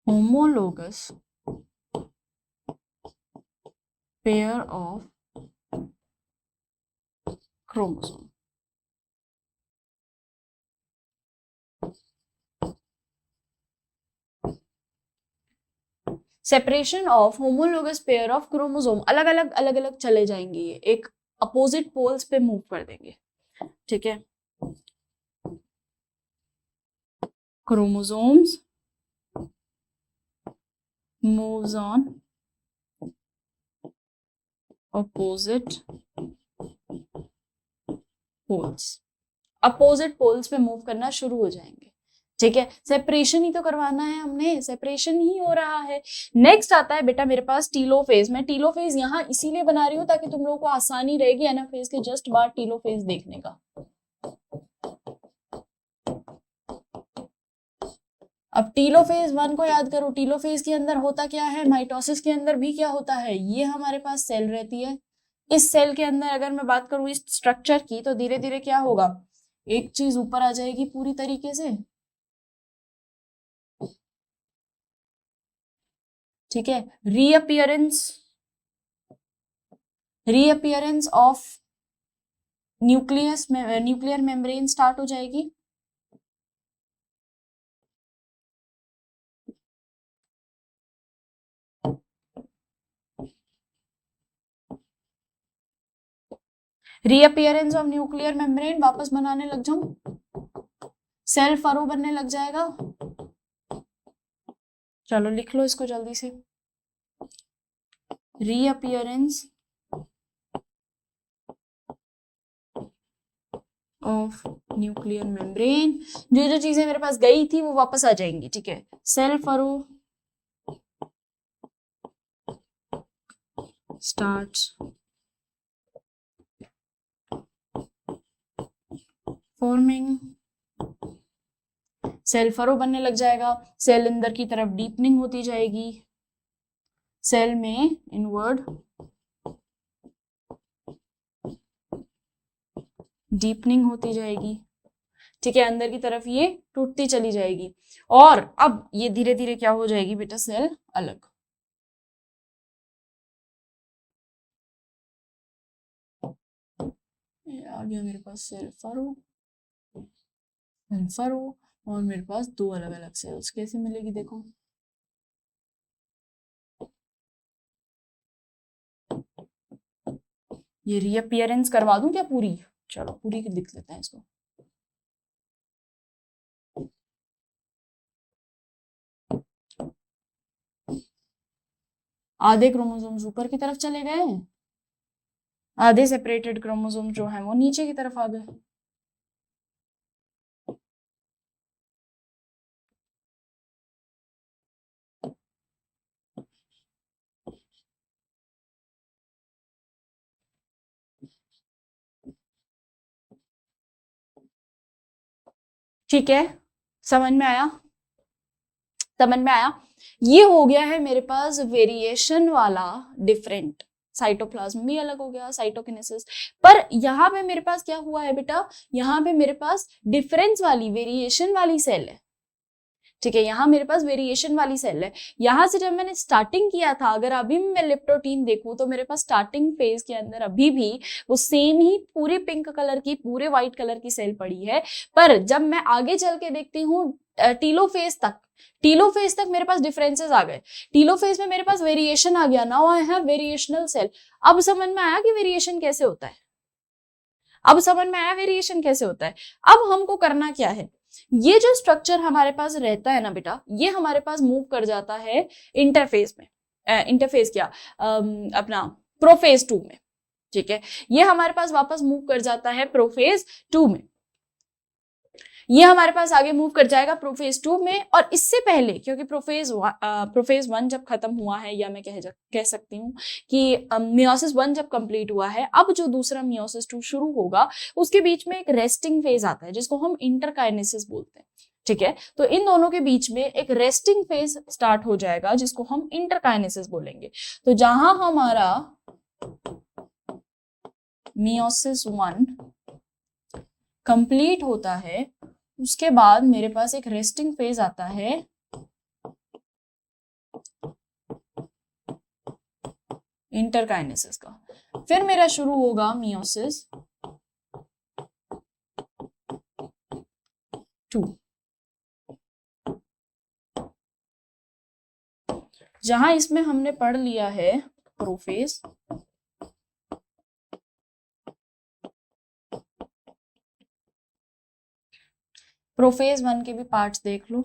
homologous pair of chromosome। Separation of homologous pair of chromosome, अलग अलग चले जाएंगे, ये एक अपोजिट पोल्स पे मूव कर देंगे, ठीक है। Chromosomes moves on opposite poles, opposite poles पे मूव करना शुरू हो जाएंगे, ठीक है। सेपरेशन ही तो करवाना है हमने, सेपरेशन ही हो रहा है। नेक्स्ट आता है बेटा मेरे पास टीलोफेज। मैं टीलोफेज यहाँ इसीलिए बना रही हूँ ताकि तुम लोगों को आसानी रहेगी एनाफेज के जस्ट बाद टीलोफेज देखने का। अब टीलोफेज 1 को याद करो, टीलोफेज के अंदर होता क्या है, माइटोसिस के अंदर भी क्या होता है, ये हमारे पास सेल रहती है, इस सेल के अंदर अगर मैं बात करूं इस स्ट्रक्चर की, तो धीरे धीरे क्या होगा, एक चीज ऊपर आ जाएगी पूरी तरीके से, ठीक है। Reappearance, reappearance of nuclear membrane start हो जाएगी, रीअपियरेंस ऑफ न्यूक्लियर मेम्ब्रेन, वापस बनाने लग जाऊं, सेल फरो बनने लग जाएगा। चलो लिख लो इसको जल्दी से, रीअपियरेंस ऑफ न्यूक्लियर मेम्ब्रेन, जो जो चीजें मेरे पास गई थी वो वापस आ जाएंगी, ठीक है। Cell furrow starts forming, cell furrow बनने लग जाएगा, सेल अंदर की तरफ डीपनिंग होती जाएगी, सेल में इनवर्ड डीपनिंग होती जाएगी, ठीक है। अंदर की तरफ ये टूटती चली जाएगी, और अब ये धीरे धीरे क्या हो जाएगी बेटा, सेल अलग। आ गया मेरे पास सेल फरो, और मेरे पास दो अलग अलग सेल्स कैसे मिलेगी, देखो ये रीअपियरेंस करवा दूं क्या पूरी? चलो पूरी लिख लेते हैं इसको। आधे क्रोमोसोम्स ऊपर की तरफ चले गए, आधे सेपरेटेड क्रोमोसोम जो है वो नीचे की तरफ आ गए। ठीक है, समझ में आया? समझ में आया? ये हो गया है मेरे पास वेरिएशन वाला डिफरेंट। साइटोप्लाज्म भी अलग हो गया, साइटोकिनेसिस। पर यहाँ पे मेरे पास क्या हुआ है बेटा, यहाँ पे मेरे पास डिफरेंस वाली, वेरिएशन वाली सेल है। ठीक है, यहाँ मेरे पास वेरिएशन वाली सेल है। यहाँ से जब मैंने स्टार्टिंग किया था, अगर अभी मैं लिप्टोटीन देखूं तो मेरे पास स्टार्टिंग फेज के अंदर अभी भी वो सेम ही पूरे पिंक कलर की, पूरे व्हाइट कलर की सेल पड़ी है। पर जब मैं आगे चल के देखती हूँ टीलोफेज तक, टीलोफेज तक मेरे पास डिफरेंसेस आ गए। टीलोफेज में मेरे पास वेरिएशन आ गया, now I have variational cell. अब समझ में आया कि वेरिएशन कैसे होता है? अब समझ में आया वेरिएशन कैसे होता है? अब हमको करना क्या है, ये जो स्ट्रक्चर हमारे पास रहता है ना बेटा, ये हमारे पास मूव कर जाता है इंटरफेस में, इंटरफेस क्या, अपना प्रोफेज 2 में। ठीक है, ये हमारे पास वापस मूव कर जाता है प्रोफेज 2 में। ये हमारे पास आगे मूव कर जाएगा प्रोफेज 2 में। और इससे पहले, क्योंकि प्रोफेज 1 जब खत्म हुआ है, या मैं कह सकती हूँ कि मियोसिस 1 जब कंप्लीट हुआ है, अब जो दूसरा मियोसिस 2 शुरू होगा, उसके बीच में एक रेस्टिंग फेज आता है जिसको हम इंटरकाइनेसिस बोलते हैं। ठीक है, तो इन दोनों के बीच में एक रेस्टिंग फेज स्टार्ट हो जाएगा जिसको हम इंटरकाइनेसिस बोलेंगे। तो जहां हमारा मियोसिस 1 कंप्लीट होता है, उसके बाद मेरे पास एक रेस्टिंग फेज आता है इंटरकाइनेसिस का। फिर मेरा शुरू होगा मियोसिस 2, जहां इसमें हमने पढ़ लिया है प्रोफेज, प्रोफेज 1 के भी पार्ट्स देख लो।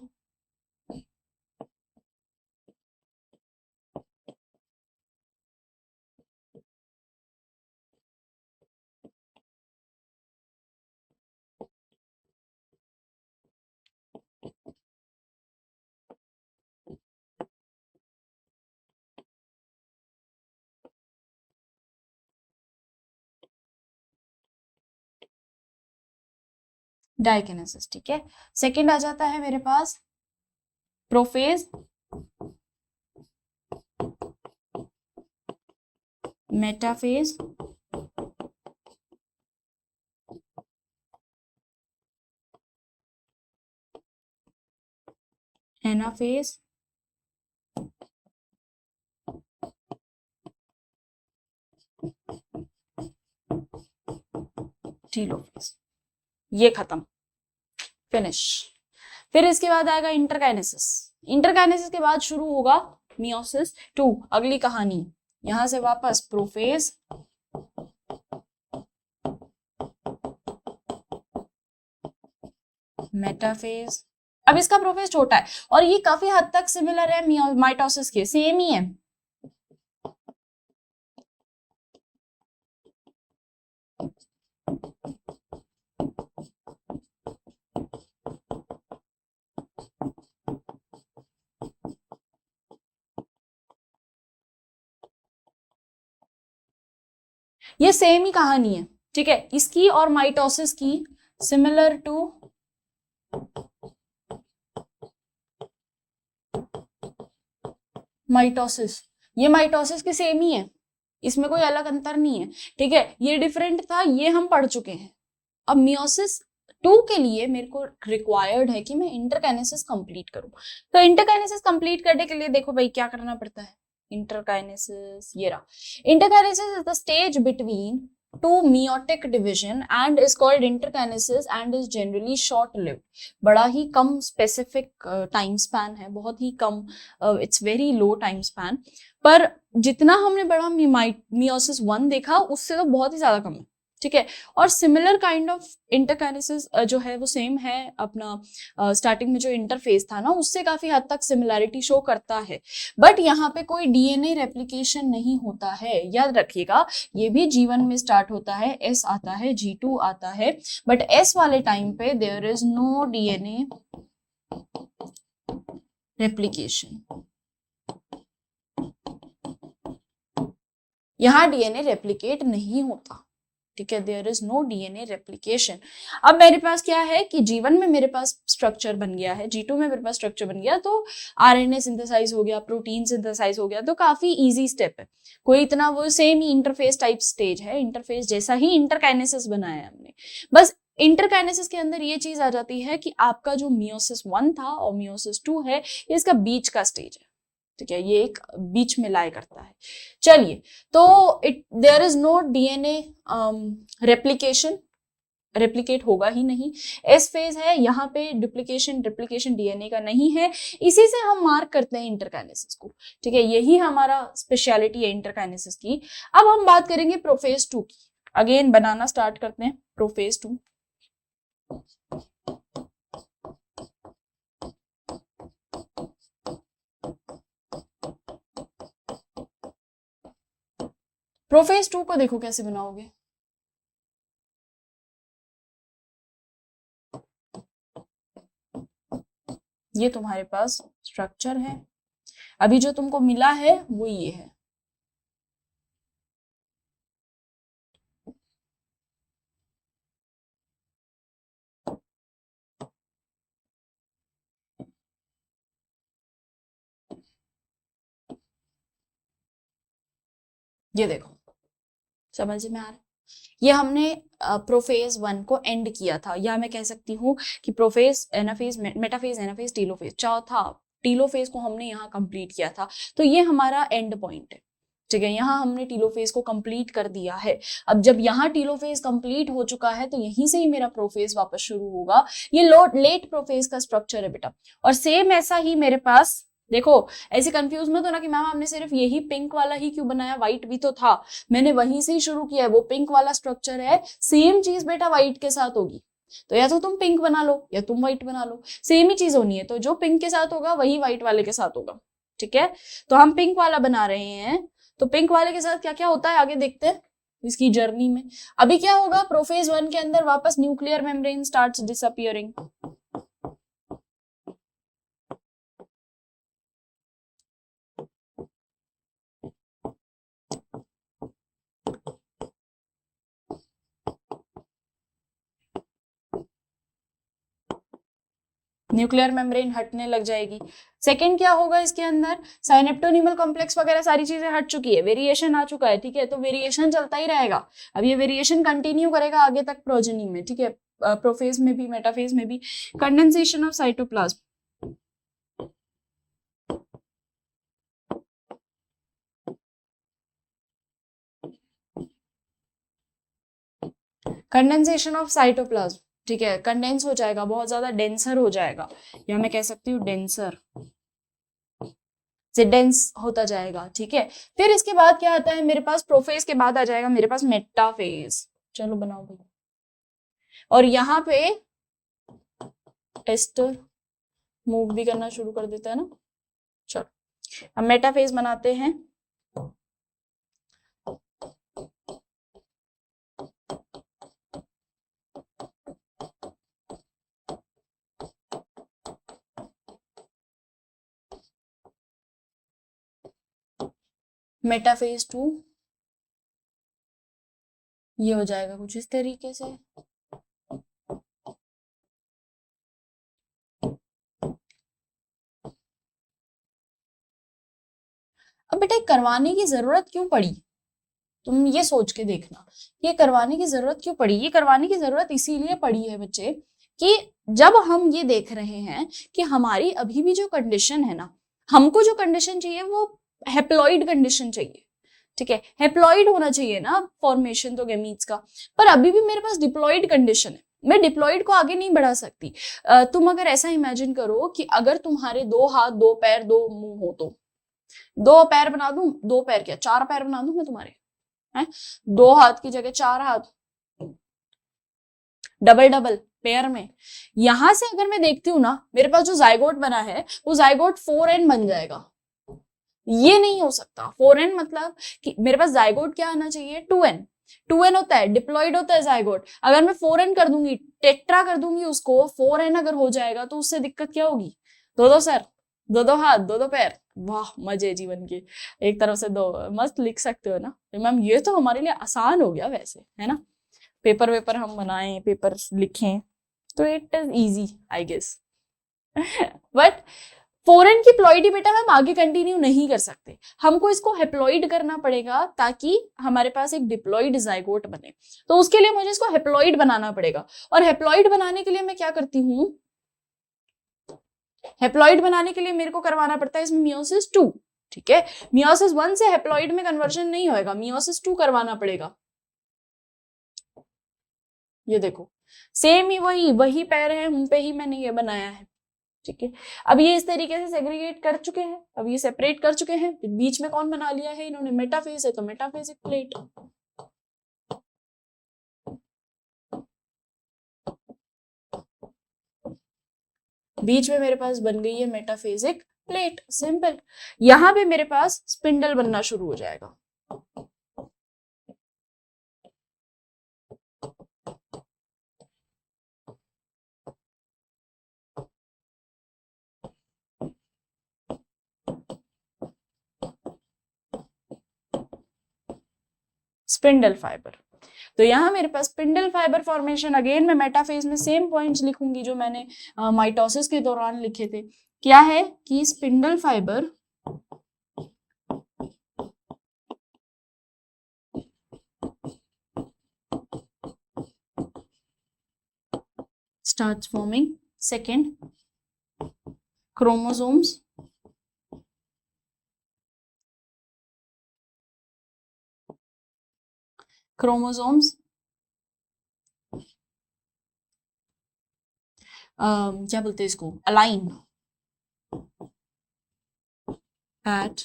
डाइकिनेसिस। ठीक है, सेकंड आ जाता है मेरे पास प्रोफेज मेटाफेज एनाफेज टीलोफेज। ये खत्म, फिनिश। फिर इसके बाद आएगा इंटरकाइनेसिस। इंटरकाइनेसिस के बाद शुरू होगा मियोसिस 2, अगली कहानी। यहां से वापस प्रोफेज मेटाफेज। अब इसका प्रोफेज छोटा है और ये काफी हद तक सिमिलर है माइटोसिस के, सेम ही है। ये सेम ही कहानी है। ठीक है, इसकी और माइटोसिस की, सिमिलर टू माइटोसिस। ये माइटोसिस की सेम ही है, इसमें कोई अलग अंतर नहीं है। ठीक है, ये डिफरेंट था, ये हम पढ़ चुके हैं। अब मियोसिस 2 के लिए मेरे को रिक्वायर्ड है कि मैं इंटरकाइनेसिस कंप्लीट करूं। तो इंटरकाइनेसिस कंप्लीट करने के लिए देखो भाई क्या करना पड़ता है। इंटरकाइनेसिस, ये रहा। Interkinesis is the stage between two meiotic division and is called interkinesis and is generally short lived। बड़ा ही कम स्पेसिफिक टाइम स्पैन है, बहुत ही कम, it's very low time span. पर जितना हमने बड़ा मियोसिस 1 देखा उससे तो बहुत ही ज्यादा कम है, ठीक है। और सिमिलर काइंड ऑफ इंटरकाइनेसिस जो है वो सेम है अपना स्टार्टिंग में जो इंटरफेस था ना उससे काफी हद तक सिमिलैरिटी शो करता है, बट यहाँ पे कोई डीएनए रेप्लिकेशन नहीं होता है, याद रखिएगा। ये भी G1 में स्टार्ट होता है, S आता है, G2 आता है, बट S वाले टाइम पे there is no DNA replication. यहाँ डीएनए रेप्लिकेट नहीं होता, ठीक है, there is no DNA replication. अब मेरे पास क्या है कि G1 में मेरे पास स्ट्रक्चर बन गया है, G2 में मेरे पास स्ट्रक्चर बन गया, तो आरएनए सिंथेसाइज हो गया, प्रोटीन सिंथेसाइज हो गया, तो काफी इजी स्टेप है, कोई इतना वो सेम ही इंटरफेस टाइप स्टेज है, इंटरफेस जैसा ही इंटरकाइनेसिस बनाया है हमने। बस इंटरकाइनेसिस के अंदर ये चीज आ जाती है कि आपका जो मियोसिस 1 था और मियोसिस 2 है, ये इसका बीच का स्टेज है, ठीक है, ये एक बीच में लाई करता है। चलिए, तो there is no DNA replication, replicate होगा ही नहीं। एस फेज है, यहाँ पे डुप्लीकेशन रेप्लिकेशन डीएनए का नहीं है, इसी से हम मार्क करते हैं इंटरकाइनेसिस को, ठीक है, यही हमारा स्पेशलिटी है इंटरकाइनेसिस की। अब हम बात करेंगे प्रोफेज 2 की, अगेन बनाना स्टार्ट करते हैं प्रोफेज 2। प्रोफेज 2 को देखो कैसे बनाओगे। ये तुम्हारे पास स्ट्रक्चर है, अभी जो तुमको मिला है वो ये है, ये देखो, समझ में आ रहा है। ये हमने प्रोफेज 1 को एंड किया था, या मैं कह सकती हूँ कि prophase, anaphase, metaphase, anaphase, telophase, चौथा टीलोफेज को हमने यहाँ कंप्लीट किया था, तो ये हमारा एंड पॉइंट है, ठीक है, यहाँ हमने टीलोफेज को कंप्लीट कर दिया है। अब जब यहाँ टीलोफेज कंप्लीट हो चुका है तो यहीं से ही मेरा प्रोफेज वापस शुरू होगा। ये लेट प्रोफेज का स्ट्रक्चर है बेटा, और सेम ऐसा ही मेरे पास, देखो ऐसे कंफ्यूज मत होना कि मैम आपने सिर्फ यही पिंक वाला ही क्यों बनाया, व्हाइट भी तो था, मैंने वहीं से ही शुरू किया है, वो पिंक वाला स्ट्रक्चर है, सेम चीज बेटा व्हाइट के साथ होगी, तो या तो तुम पिंक बना लो या तुम व्हाइट बना लो, सेम ही चीज होनी है, तो जो पिंक के साथ होगा वही व्हाइट वाले के साथ होगा, ठीक है। तो हम पिंक वाला बना रहे हैं, तो पिंक वाले के साथ क्या क्या होता है आगे देखते हैं इसकी जर्नी में। अभी क्या होगा, प्रोफेज 1 के अंदर वापस nuclear membrane starts disappearing, nuclear membrane हटने लग जाएगी। सेकंड क्या होगा इसके अंदर, साइनेप्टोनीमल कॉम्प्लेक्स वगैरह सारी चीजें हट चुकी है, वेरिएशन आ चुका है, ठीक है, तो वेरिएशन चलता ही रहेगा, अब ये वेरिएशन कंटिन्यू करेगा आगे तक प्रोजेनी में, ठीक है, प्रोफेज में भी मेटाफेज में भी। Condensation of cytoplasm, condensation of cytoplasm, ठीक है, कंडेंस हो जाएगा, बहुत ज्यादा डेंसर हो जाएगा, या मैं कह सकती हूँ डेंसर से डेंस होता जाएगा, ठीक है। फिर इसके बाद क्या आता है मेरे पास, प्रोफेज के बाद आ जाएगा मेरे पास मेटाफेज, चलो बनाओ भाई, और यहाँ पे एस्टर मूव भी करना शुरू कर देता है ना। चलो अब मेटाफेज बनाते हैं। मेटाफेज 2 ये हो जाएगा कुछ इस तरीके से, अब बेटा करवाने की जरूरत क्यों पड़ी, तुम ये सोच के देखना, ये करवाने की जरूरत क्यों पड़ी। ये करवाने की जरूरत इसीलिए पड़ी है बच्चे कि जब हम ये देख रहे हैं कि हमारी अभी भी जो कंडीशन है ना, हमको जो कंडीशन चाहिए वो हेप्लॉइड कंडीशन चाहिए, ठीक है, हेप्लॉइड होना चाहिए ना फॉर्मेशन तो गैमीट्स का, पर अभी भी मेरे पास डिप्लॉइड कंडीशन है, मैं डिप्लॉइड को आगे नहीं बढ़ा सकती। तुम अगर ऐसा इमेजिन करो कि अगर तुम्हारे 2 हाथ 2 पैर 2 मुंह हो, तो 2 पैर बना दूं, 2 पैर क्या 4 पैर बना दूं मैं तुम्हारे, हैं? 2 हाथ की जगह 4 हाथ, डबल डबल पेयर में। यहां से अगर मैं देखती हूँ ना, मेरे पास जो जाइगोट बना है वो जाइगोट 4n बन जाएगा। ये नहीं हो सकता। 4n मतलब कि मेरे पास जाइगोट क्या आना चाहिए, 2n। 2n होता है, डिप्लॉइड होता है जाइगोट। अगर मैं 4n कर दूंगी, टेट्रा कर दूंगी उसको, 4n अगर हो जाएगा तो उससे दिक्कत क्या होगी, 2 सर, 2 हाथ, 2 पैर। वाह मजे जीवन के, एक तरफ से 2, मस्त लिख सकते हो ना मैम। ये तो हमारे लिए आसान हो गया वैसे, है ना। पेपर वेपर हम बनाएं, पेपर लिखें, तो it is easy I guess. But 4n की प्लॉइडी बेटा हम आगे कंटिन्यू नहीं कर सकते, हमको इसको हेप्लॉइड करना पड़ेगा ताकि हमारे पास एक डिप्लॉइड जाइगोट बने। तो उसके लिए मुझे इसको हेप्लॉइड बनाना पड़ेगा, और हेप्लॉइड बनाने के लिए मैं क्या करती हूं, हेप्लॉइड बनाने के लिए मेरे को करवाना पड़ता है इसमें मियोसिस 2। ठीक है, मियोसिस 1 से हेप्लॉइड में कन्वर्जन नहीं होएगा, मियोसिस 2 करवाना पड़ेगा। ये देखो सेम ही वही पैर है, उन पे ही मैंने ये बनाया है। ठीक है, अब ये इस तरीके से सेग्रीगेट कर चुके हैं, अब ये सेपरेट कर चुके हैं। बीच में कौन बना लिया है इन्होंने, मेटाफेज है, तो मेटाफेजिक प्लेट। बीच में मेरे पास बन गई है मेटाफेजिक प्लेट, सिंपल। यहां पे मेरे पास स्पिंडल बनना शुरू हो जाएगा। स्पिंडल फाइबर, तो यहाँ मेरे पास स्पिंडल फाइबर फॉर्मेशन। अगेन मैं मेटाफेज में सेम पॉइंट्स लिखूंगी जो मैंने माइटोसिस के दौरान लिखे थे। क्या है कि spindle fibre starts forming, second chromosomes क्या बोलते हैं इसको, align at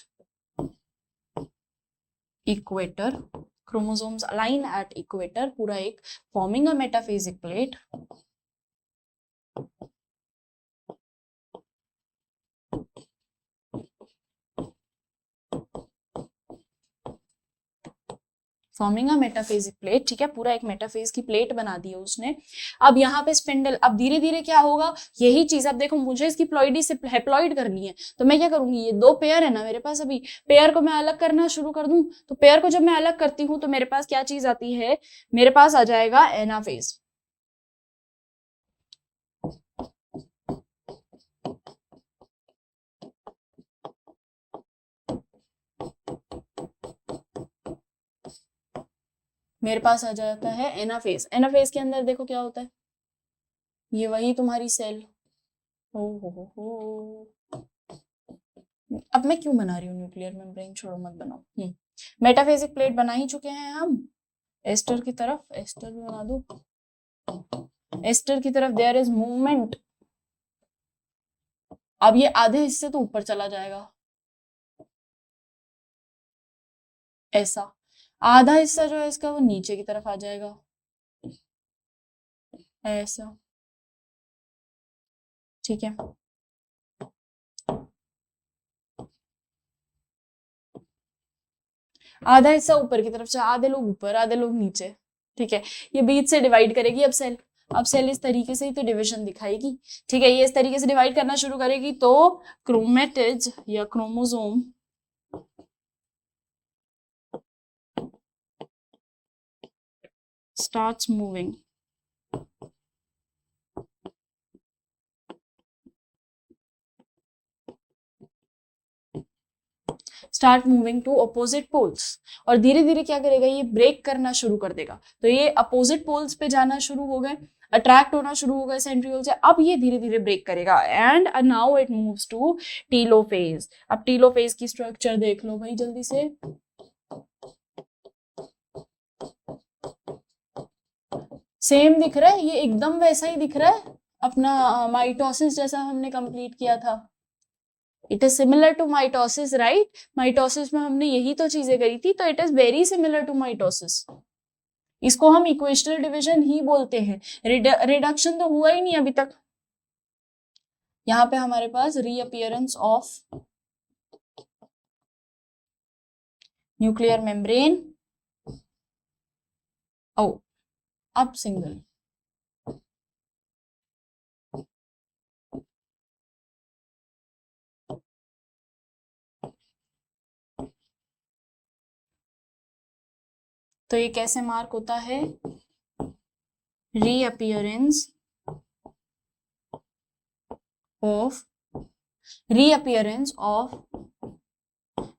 equator, chromosomes align at equator, पूरा एक forming a metaphasic plate. Forming a metaphasic plate, ठीक है, पूरा एक मेटाफेज की प्लेट बना दी है उसने। अब यहाँ पे स्पिंडल, अब धीरे धीरे क्या होगा, यही चीज। अब देखो मुझे इसकी प्लॉइडी से हेप्लॉइड करनी है, तो मैं क्या करूंगी, ये 2 पेयर है ना मेरे पास, अभी पेयर को मैं अलग करना शुरू कर दूं। तो पेयर को जब मैं अलग करती हूँ तो मेरे पास क्या चीज आती है, मेरे पास आ जाएगा एनाफेज। मेरे पास आ जाता है एनाफेज। एनाफेज के अंदर देखो क्या होता है, ये वही तुम्हारी सेल। हो अब मैं क्यों बना रही हूँ न्यूक्लियर मेम्ब्रेन, छोड़ो मत बनाओ। मेटाफेजिक प्लेट बना ही चुके हैं हम। एस्टर की तरफ, एस्टर भी बना दो, एस्टर की तरफ देयर इज मूवमेंट। अब ये आधे हिस्से तो ऊपर चला जाएगा, ऐसा। आधा हिस्सा जो है इसका वो नीचे की तरफ आ जाएगा, ऐसा। ठीक है, आधा हिस्सा ऊपर की तरफ से, आधे लोग ऊपर आधे लोग नीचे। ठीक है, ये बीच से डिवाइड करेगी अब सेल। अब सेल इस तरीके से ही तो डिवीजन दिखाएगी। ठीक है, ये इस तरीके से डिवाइड करना शुरू करेगी तो क्रोमेटिज या chromosome starts moving, start moving to opposite poles. और धीरे धीरे क्या करेगा, ये ब्रेक करना शुरू कर देगा। तो ये अपोजिट पोल्स पे जाना शुरू हो गए, अट्रैक्ट होना शुरू हो गए सेंट्रियोल से। अब ये धीरे धीरे ब्रेक करेगा and now it moves to telophase. अब टीलोफेज की स्ट्रक्चर देख लो भाई जल्दी से। सेम दिख रहा है, ये एकदम वैसा ही दिख रहा है अपना माइटोसिस जैसा हमने कंप्लीट किया था। It is similar to mitosis, right? Mitosis में हमने यही तो चीजें करी थी, तो it is very similar to mitosis. इसको हम इक्वेशनल डिवीजन ही बोलते हैं। रिडक्शन तो हुआ ही नहीं अभी तक। यहां पे हमारे पास रीअपियरेंस ऑफ न्यूक्लियर मेम्ब्रेन, ओ अब सिंगल, तो ये कैसे मार्क होता है? Reappearance of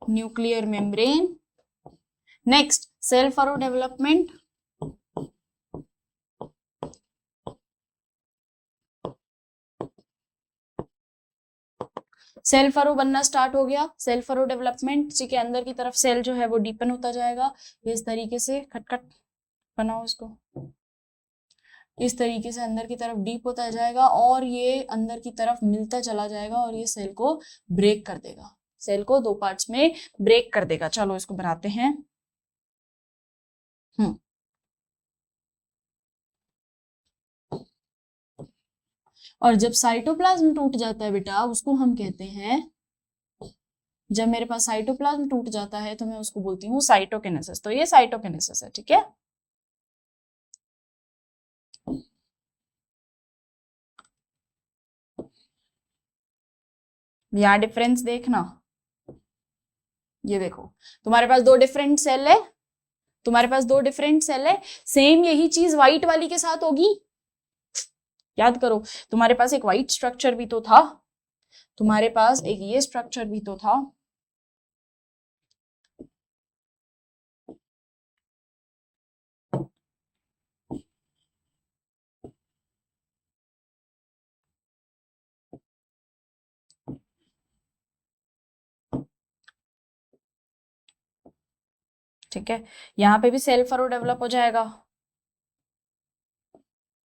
nuclear membrane. Next, cell furrow development. Cell furrow बनना स्टार्ट हो गया, सेल फरो डेवलपमेंट, जी के अंदर की तरफ सेल जो है वो डीपन होता जाएगा। इस तरीके से खटखट बनाओ इसको, इस तरीके से अंदर की तरफ डीप होता जाएगा और ये अंदर की तरफ मिलता चला जाएगा और ये सेल को ब्रेक कर देगा, सेल को दो पार्ट्स में ब्रेक कर देगा। चलो इसको बनाते हैं। और जब साइटोप्लाज्म टूट जाता है बेटा, उसको हम कहते हैं, जब मेरे पास साइटोप्लाज्म टूट जाता है तो मैं उसको बोलती हूँ साइटोकिनेसिस। तो ये साइटोकिनेसिस है, ठीक है। यहां डिफरेंस देखना, ये देखो तुम्हारे पास दो डिफरेंट सेल है, तुम्हारे पास दो डिफरेंट सेल है, सेम यही चीज व्हाइट वाली के साथ होगी। याद करो, तुम्हारे पास एक व्हाइट स्ट्रक्चर भी तो था, तुम्हारे पास एक ये स्ट्रक्चर भी तो था, ठीक है। यहाँ पे भी सेल फरो डेवलप हो जाएगा।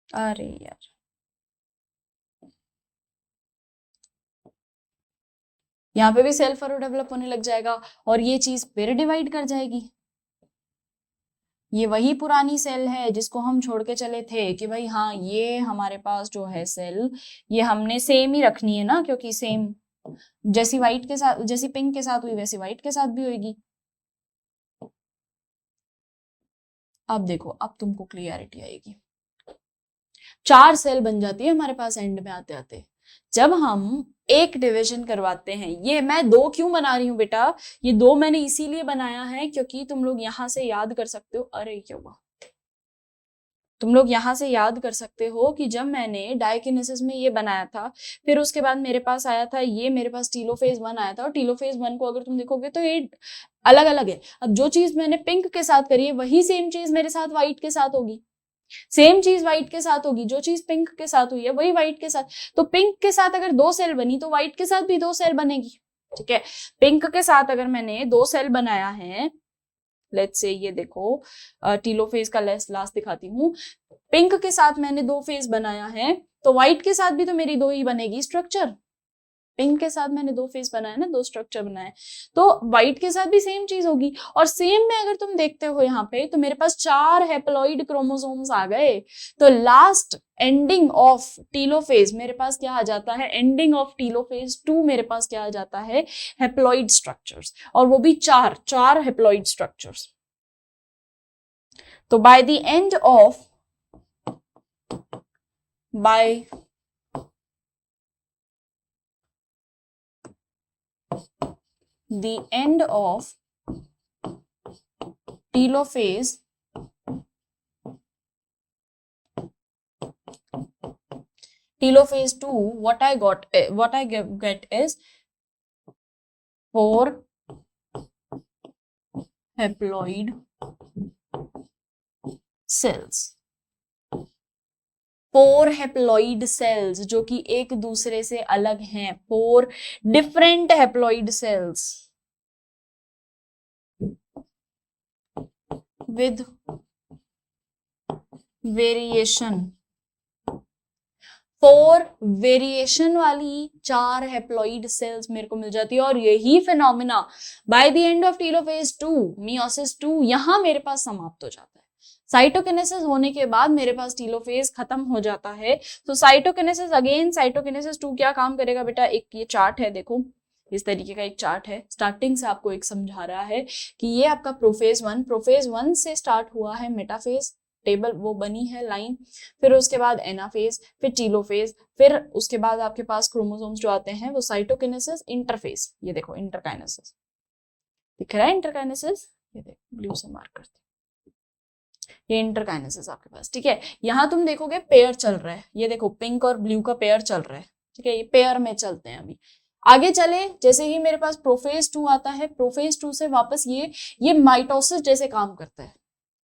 अरे यार, यहाँ पे भी सेल फरो डेवलप होने लग जाएगा और ये चीज फिर डिवाइड कर जाएगी। ये वही पुरानी सेल है जिसको हम छोड़ के चले थे कि भाई हाँ ये हमारे पास जो है सेल, ये हमने सेम ही रखनी है ना, क्योंकि सेम जैसी व्हाइट के साथ, जैसी पिंक के साथ हुई वैसी व्हाइट के साथ भी होगी। अब देखो, अब तुमको क्लियरिटी आएगी। 4 सेल बन जाती है हमारे पास एंड में आते आते, जब हम एक डिवीजन करवाते हैं। ये मैं 2 क्यों बना रही हूँ बेटा, ये 2 मैंने इसीलिए बनाया है क्योंकि तुम लोग यहां से याद कर सकते हो। अरे क्या हुआ, तुम लोग यहां से याद कर सकते हो कि जब मैंने डायकिनेसिस में ये बनाया था, फिर उसके बाद मेरे पास आया था ये, मेरे पास टीलोफेज 1 आया था, और टीलोफेज 1 को अगर तुम देखोगे तो ये अलग अलग है। अब जो चीज मैंने पिंक के साथ करी है वही सेम चीज मेरे साथ व्हाइट के साथ होगी, सेम चीज व्हाइट के साथ होगी, जो चीज पिंक के साथ हुई है वही व्हाइट के साथ। तो पिंक के साथ अगर 2 सेल बनी तो व्हाइट के साथ भी 2 सेल बनेगी, ठीक है। पिंक के साथ अगर मैंने 2 सेल बनाया है, लेट्स से ये देखो, टीलोफेज का लास्ट दिखाती हूँ, पिंक के साथ मैंने 2 फेज बनाया है, तो व्हाइट के साथ भी तो मेरी 2 ही बनेगी स्ट्रक्चर। पिंक के साथ मैंने 2 फेस बनाया ना, 2 स्ट्रक्चर बनाए, तो व्हाइट के साथ भी सेम चीज होगी। और सेम में अगर तुम देखते हो यहाँ पे, तो मेरे पास 4 हेप्लॉइड क्रोमोसोम्स आ गए। तो लास्ट एंडिंग ऑफ टीलोफेज मेरे पास क्या आ जाता है, एंडिंग ऑफ टीलोफेज 2 मेरे पास क्या आ जाता है, हेप्लॉइड स्ट्रक्चर्स, और वो भी 4 हेप्लॉइड स्ट्रक्चर्स। तो by the end of by the end of telophase, telophase 2, what I get is 4 haploid cells, 4 haploid cells जो कि एक दूसरे से अलग हैं, 4 different haploid cells with variation 4 variation वाली 4 हैप्लॉइड सेल्स मेरे को मिल जाती है, और यही phenomena bye the end of telophase 2 meiosis 2 यहां मेरे पास समाप्त हो जाता है। साइटोकिनेसिस होने के बाद मेरे पास टेलोफेज खत्म हो जाता है। तो साइटोकिनेसिस अगेन, साइटोकिनेसिस 2 क्या काम करेगा बेटा, एक ये चार्ट है, देखो इस तरीके का एक चार्ट है, स्टार्टिंग से आपको एक समझा रहा है कि ये आपका प्रोफेज 1, प्रोफेज 1 से स्टार्ट हुआ है मेटाफेज, टेबल वो बनी है लाइन, फिर उसके बाद एनाफेज, फिर टीलोफेज, फिर उसके बाद आपके पास क्रोमोसोम्स जो आते हैं वो साइटोकिनेसिस, इंटरफेज, ये देखो इंटरकाइनेसिस दिख रहा है, इंटरकाइनेसिस ये देखो ब्लू से मार्क करते हैं, ये इंटरकाइनेसिस आपके पास, ठीक है। यहां तुम देखोगे पेयर चल रहा है, ये देखो पिंक और ब्लू का पेयर चल रहा है, ठीक है, ये पेयर में चलते हैं। अभी आगे चले, जैसे ही मेरे पास प्रोफेज 2 आता है, प्रोफेज 2 से वापस ये माइटोसिस जैसे काम करता है,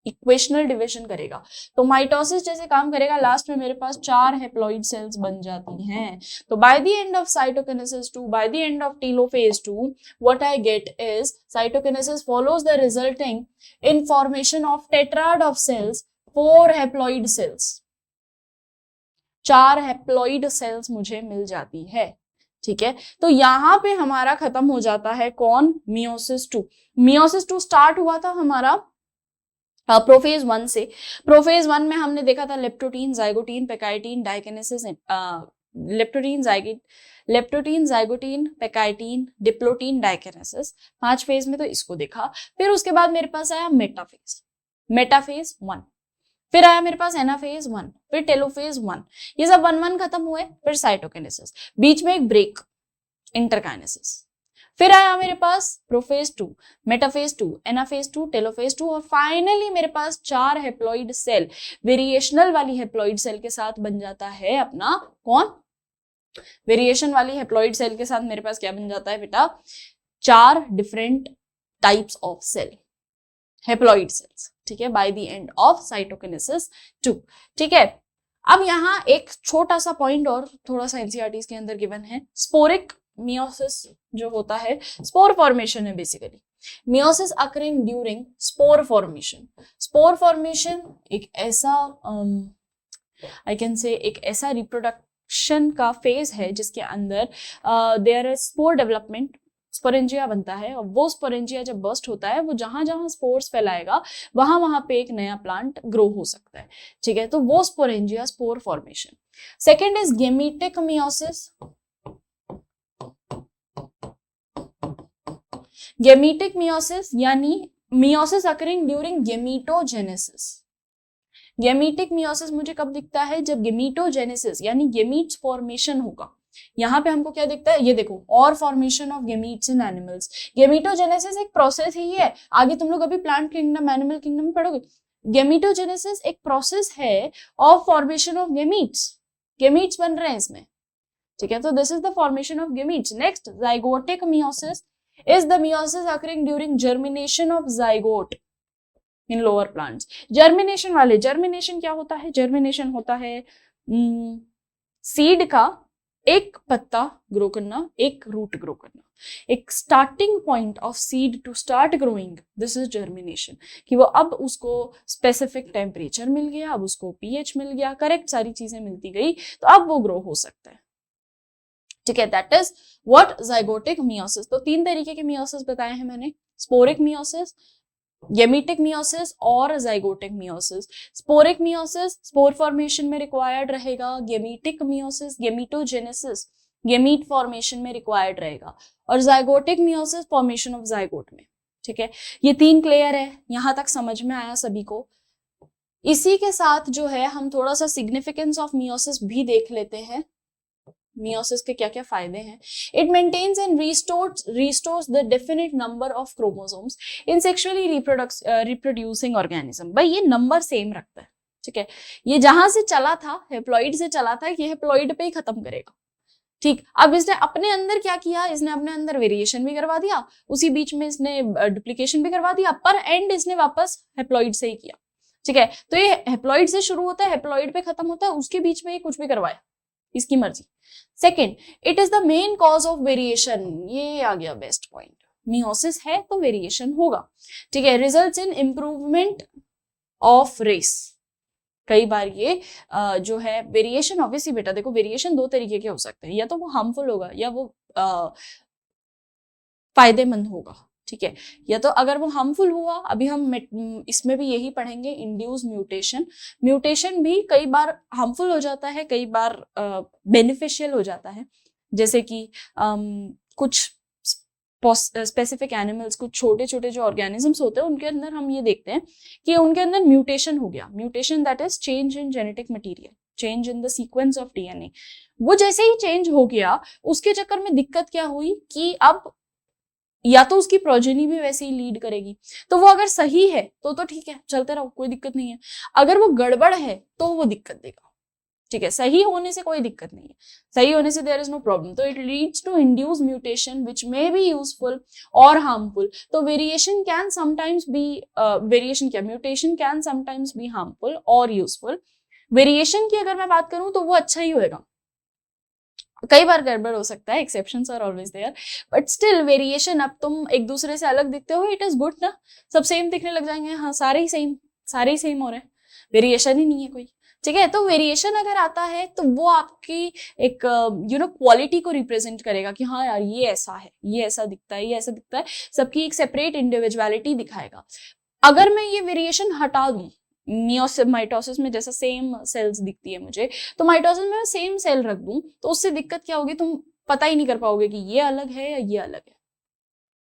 इक्वेशनल डिविजन करेगा, तो माइटोसिस जैसे काम करेगा, लास्ट में मेरे पास 4 हैप्लॉइड सेल्स बन जाती हैं। तो by the end of cytokinesis 2, by the end of telophase 2, what I get is cytokinesis follows the resulting in formation of tetrad of cells, 4 haploid cells, 4 haploid cells मुझे मिल जाती है, ठीक है। तो यहां पे हमारा खत्म हो जाता है कौन, मियोसिस 2। मियोसिस 2 स्टार्ट हुआ था हमारा प्रोफेज 1 से। प्रोफेज 1 में हमने देखा था leptotene, zygotene, pachytene, diakinesis, leptotene, zygotene, pachytene, diplotene, diakinesis, 5 phase में तो इसको देखा। फिर उसके बाद मेरे पास आया मेटाफेज, मेटाफेज 1, फिर आया मेरे पास एनाफेज 1, फिर टेलोफेज 1, ये सब 1-1 खत्म हुए, फिर साइटोकिनेसिस, बीच में एक ब्रेक, इंटरकाइनेसिस, फिर आया मेरे पास प्रोफेज 2, मेटाफेज 2, एनाफेज 2, टेलोफेज 2, और फाइनली मेरे पास 4 हैप्लॉइड सेल, वेरिएशनल वाली हैप्लॉइड सेल के साथ बन जाता है अपना कौन, वेरिएशन वाली हैप्लॉइड सेल के साथ मेरे पास क्या बन जाता है बेटा, 4 different types of cell, haploid cells, ठीक है, by the end of cytokinesis 2, ठीक है। अब यहाँ एक छोटा सा पॉइंट और थोड़ा सा एनसीईआरटी के अंदर गिवन है, स्पोरिक मियोसिस जो होता है, स्पोर फॉर्मेशन है basically, meiosis occurring during spore formation. Spore formation एक ऐसा आई कैन से एक ऐसा रिप्रोडक्शन का फेज है जिसके अंदर there is spore development, sporangia बनता है, और वो स्पोरेंजिया जब बर्स्ट होता है, वो जहां जहां स्पोर्स फैलाएगा वहां वहां पे एक नया प्लांट ग्रो हो सकता है, ठीक है, तो वो sporangia, spore formation. Second is gametic meiosis, gametic meiosis यानी meiosis occurring during gametogenesis. Gametic meiosis मुझे कब दिखता है, जब गेमीटोजेनेसिस यानी गेमीट्स फॉर्मेशन होगा। यहाँ पे हमको क्या दिखता है, ये देखो, और formation of gametes in animals. Gametogenesis एक प्रोसेस ही है, आगे तुम लोग अभी प्लांट किंगडम, एनिमल किंगडम में पढ़ोगे। गेमीटोजेनेसिस एक प्रोसेस है of formation of gametes, gametes बन रहे हैं इसमें, ठीक है, तो this is the formation of gametes. Next zygotic meiosis is the meiosis occurring during germination of zygote in lower plants। germination वाले, germination क्या होता है, germination होता है सीड का एक पत्ता ग्रो करना, एक रूट ग्रो करना, एक starting point of seed to start growing, this is germination, कि वो अब उसको स्पेसिफिक टेम्परेचर मिल गया, अब उसको पीएच मिल गया, करेक्ट सारी चीजें मिलती गई, तो अब वो ग्रो हो सकता है, ठीक है, that is what zygotic meiosis. तो 3 तरीके के मियोसिस बताए हैं मैंने, स्पोरिक मियोसिस, गेमीटिक मियोसिस और zygotic meiosis. Sporic meiosis spore formation में रिक्वायर्ड रहेगा, गेमीटिक मियोसिस गेमीटोजेनेसिस, गेमीट फॉर्मेशन में रिक्वायर्ड रहेगा, और zygotic meiosis formation of zygote में, ठीक है। ये 3 क्लियर है, यहां तक समझ में आया सभी को। इसी के साथ जो है हम थोड़ा सा सिग्निफिकेंस ऑफ मियोसिस भी देख लेते हैं, मियोसिस के क्या क्या फायदे हैं। It maintains and restores the definite number of chromosomes in sexually reproducing organism. भाई ये नंबर सेम रखता है, ठीक है, ये जहां से चला था, हेप्लॉइड से चला था, ये हेप्लॉइड पे ही खत्म करेगा, ठीक। अब इसने अपने अंदर क्या किया, इसने अपने अंदर वेरिएशन भी करवा दिया, उसी बीच में इसने डुप्लीकेशन भी करवा दिया, पर एंड इसने वापस हेप्लॉइड से ही किया, ठीक है। तो ये हेप्लॉइड से शुरू होता है, हेप्लॉइड पे खत्म होता है, उसके बीच में ये कुछ भी करवाया, इसकी मर्जी। Second, it is the main cause of variation, ये आ गया बेस्ट पॉइंट, मियोसिस है तो वेरिएशन होगा, ठीक है। Results in improvement of race, कई बार ये जो है वेरिएशन, ऑब्वियसली बेटा देखो वेरिएशन दो तरीके के हो सकते हैं, या तो वो हार्मफुल होगा या वो फायदेमंद होगा, ठीक है। या तो अगर वो हार्मफुल हुआ, अभी हम इसमें भी यही पढ़ेंगे, इंड्यूस म्यूटेशन। म्यूटेशन भी कई बार हार्मफुल हो जाता है, कई बार बेनिफिशियल हो जाता है। जैसे कि कुछ स्पेसिफिक एनिमल्स, कुछ छोटे छोटे जो ऑर्गेनिजम्स होते हैं उनके अंदर हम ये देखते हैं कि उनके अंदर म्यूटेशन हो गया। Mutation that is change in genetic material, change in the sequence of DNA. वो जैसे ही चेंज हो गया, उसके चक्कर में दिक्कत क्या हुई कि अब या तो उसकी प्रोजेनी भी वैसे ही लीड करेगी। तो वो अगर सही है तो ठीक है, चलते रहो, कोई दिक्कत नहीं है। अगर वो गड़बड़ है तो वो दिक्कत देगा, ठीक है। सही होने से कोई दिक्कत नहीं है, सही होने से देयर इज नो प्रॉब्लम। तो it leads to induce mutation which may be useful और हार्मफुल। तो variation can sometimes be variation क्या mutation can sometimes be harmful और यूजफुल। वेरिएशन की अगर मैं बात करूं तो वो अच्छा ही होएगा, कई बार गड़बड़ हो सकता है, exceptions are always there, but still variation, अब तुम एक दूसरे से अलग दिखते हो, इट इज गुड ना। सब सेम दिखने लग जाएंगे, हाँ सारे ही सेम हो रहे हैं, वेरिएशन ही नहीं है कोई, ठीक है। तो वेरिएशन अगर आता है तो वो आपकी एक क्वालिटी को रिप्रेजेंट करेगा कि हाँ यार ये ऐसा है, ये ऐसा दिखता है, ये ऐसा दिखता है, सबकी एक सेपरेट इंडिविजुअलिटी दिखाएगा। अगर मैं ये वेरिएशन हटा दूं, माइटोसिस में जैसा सेम सेल्स दिखती है मुझे, तो माइटोसिस में मैं सेम सेल रख दूं तो उससे दिक्कत क्या होगी, तुम पता ही नहीं कर पाओगे कि ये अलग है या ये अलग है,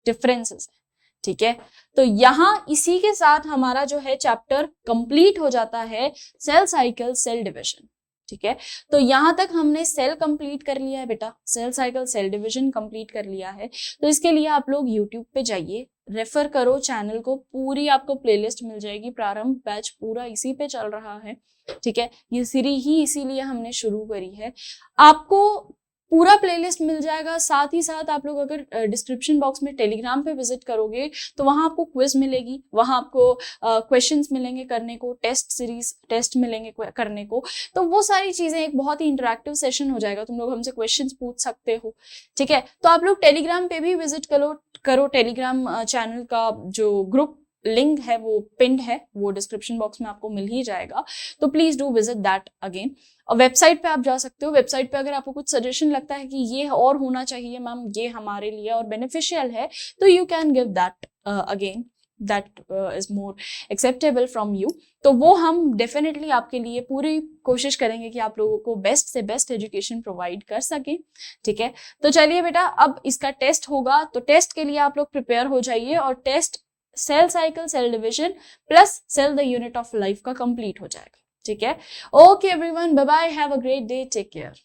डिफरेंसेस है, ठीक है। तो यहाँ इसी के साथ हमारा जो है चैप्टर कंप्लीट हो जाता है, सेल साइकिल सेल डिविजन, ठीक है। तो यहाँ तक हमने सेल कंप्लीट कर लिया है बेटा, cell cycle cell division complete कर लिया है। तो इसके लिए आप लोग यूट्यूब पे जाइए, रेफर करो चैनल को, पूरी आपको प्लेलिस्ट मिल जाएगी, प्रारंभ बैच पूरा इसी पे चल रहा है, ठीक है। ये सीरीज ही इसीलिए हमने शुरू करी है, आपको पूरा प्लेलिस्ट मिल जाएगा। साथ ही साथ आप लोग अगर डिस्क्रिप्शन बॉक्स में टेलीग्राम पे विजिट करोगे तो वहां आपको क्विज मिलेगी, वहां आपको क्वेश्चंस मिलेंगे करने को, टेस्ट सीरीज टेस्ट मिलेंगे करने को। तो वो सारी चीजें, एक बहुत ही इंटरेक्टिव सेशन हो जाएगा, तुम लोग हमसे क्वेश्चंस पूछ सकते हो, ठीक है। तो आप लोग टेलीग्राम पे भी विजिट करो। टेलीग्राम चैनल का जो ग्रुप लिंक है वो पिंड है, वो डिस्क्रिप्शन बॉक्स में आपको मिल ही जाएगा, तो please do visit that again. और वेबसाइट पे आप जा सकते हो, वेबसाइट पे अगर आपको कुछ सजेशन लगता है कि ये और होना चाहिए मैम, ये हमारे लिए और बेनिफिशियल है, तो you can give that again, that is more acceptable from you. तो वो हम डेफिनेटली आपके लिए पूरी कोशिश करेंगे कि आप लोगों को बेस्ट से बेस्ट एजुकेशन प्रोवाइड कर सकें, ठीक है। तो चलिए बेटा, अब इसका टेस्ट होगा, तो टेस्ट के लिए आप लोग प्रिपेयर हो जाइए, और test cell cycle cell division plus cell the unit of life का कंप्लीट हो जाएगा, ठीक है। Okay everyone, bye bye, have a great day, take care.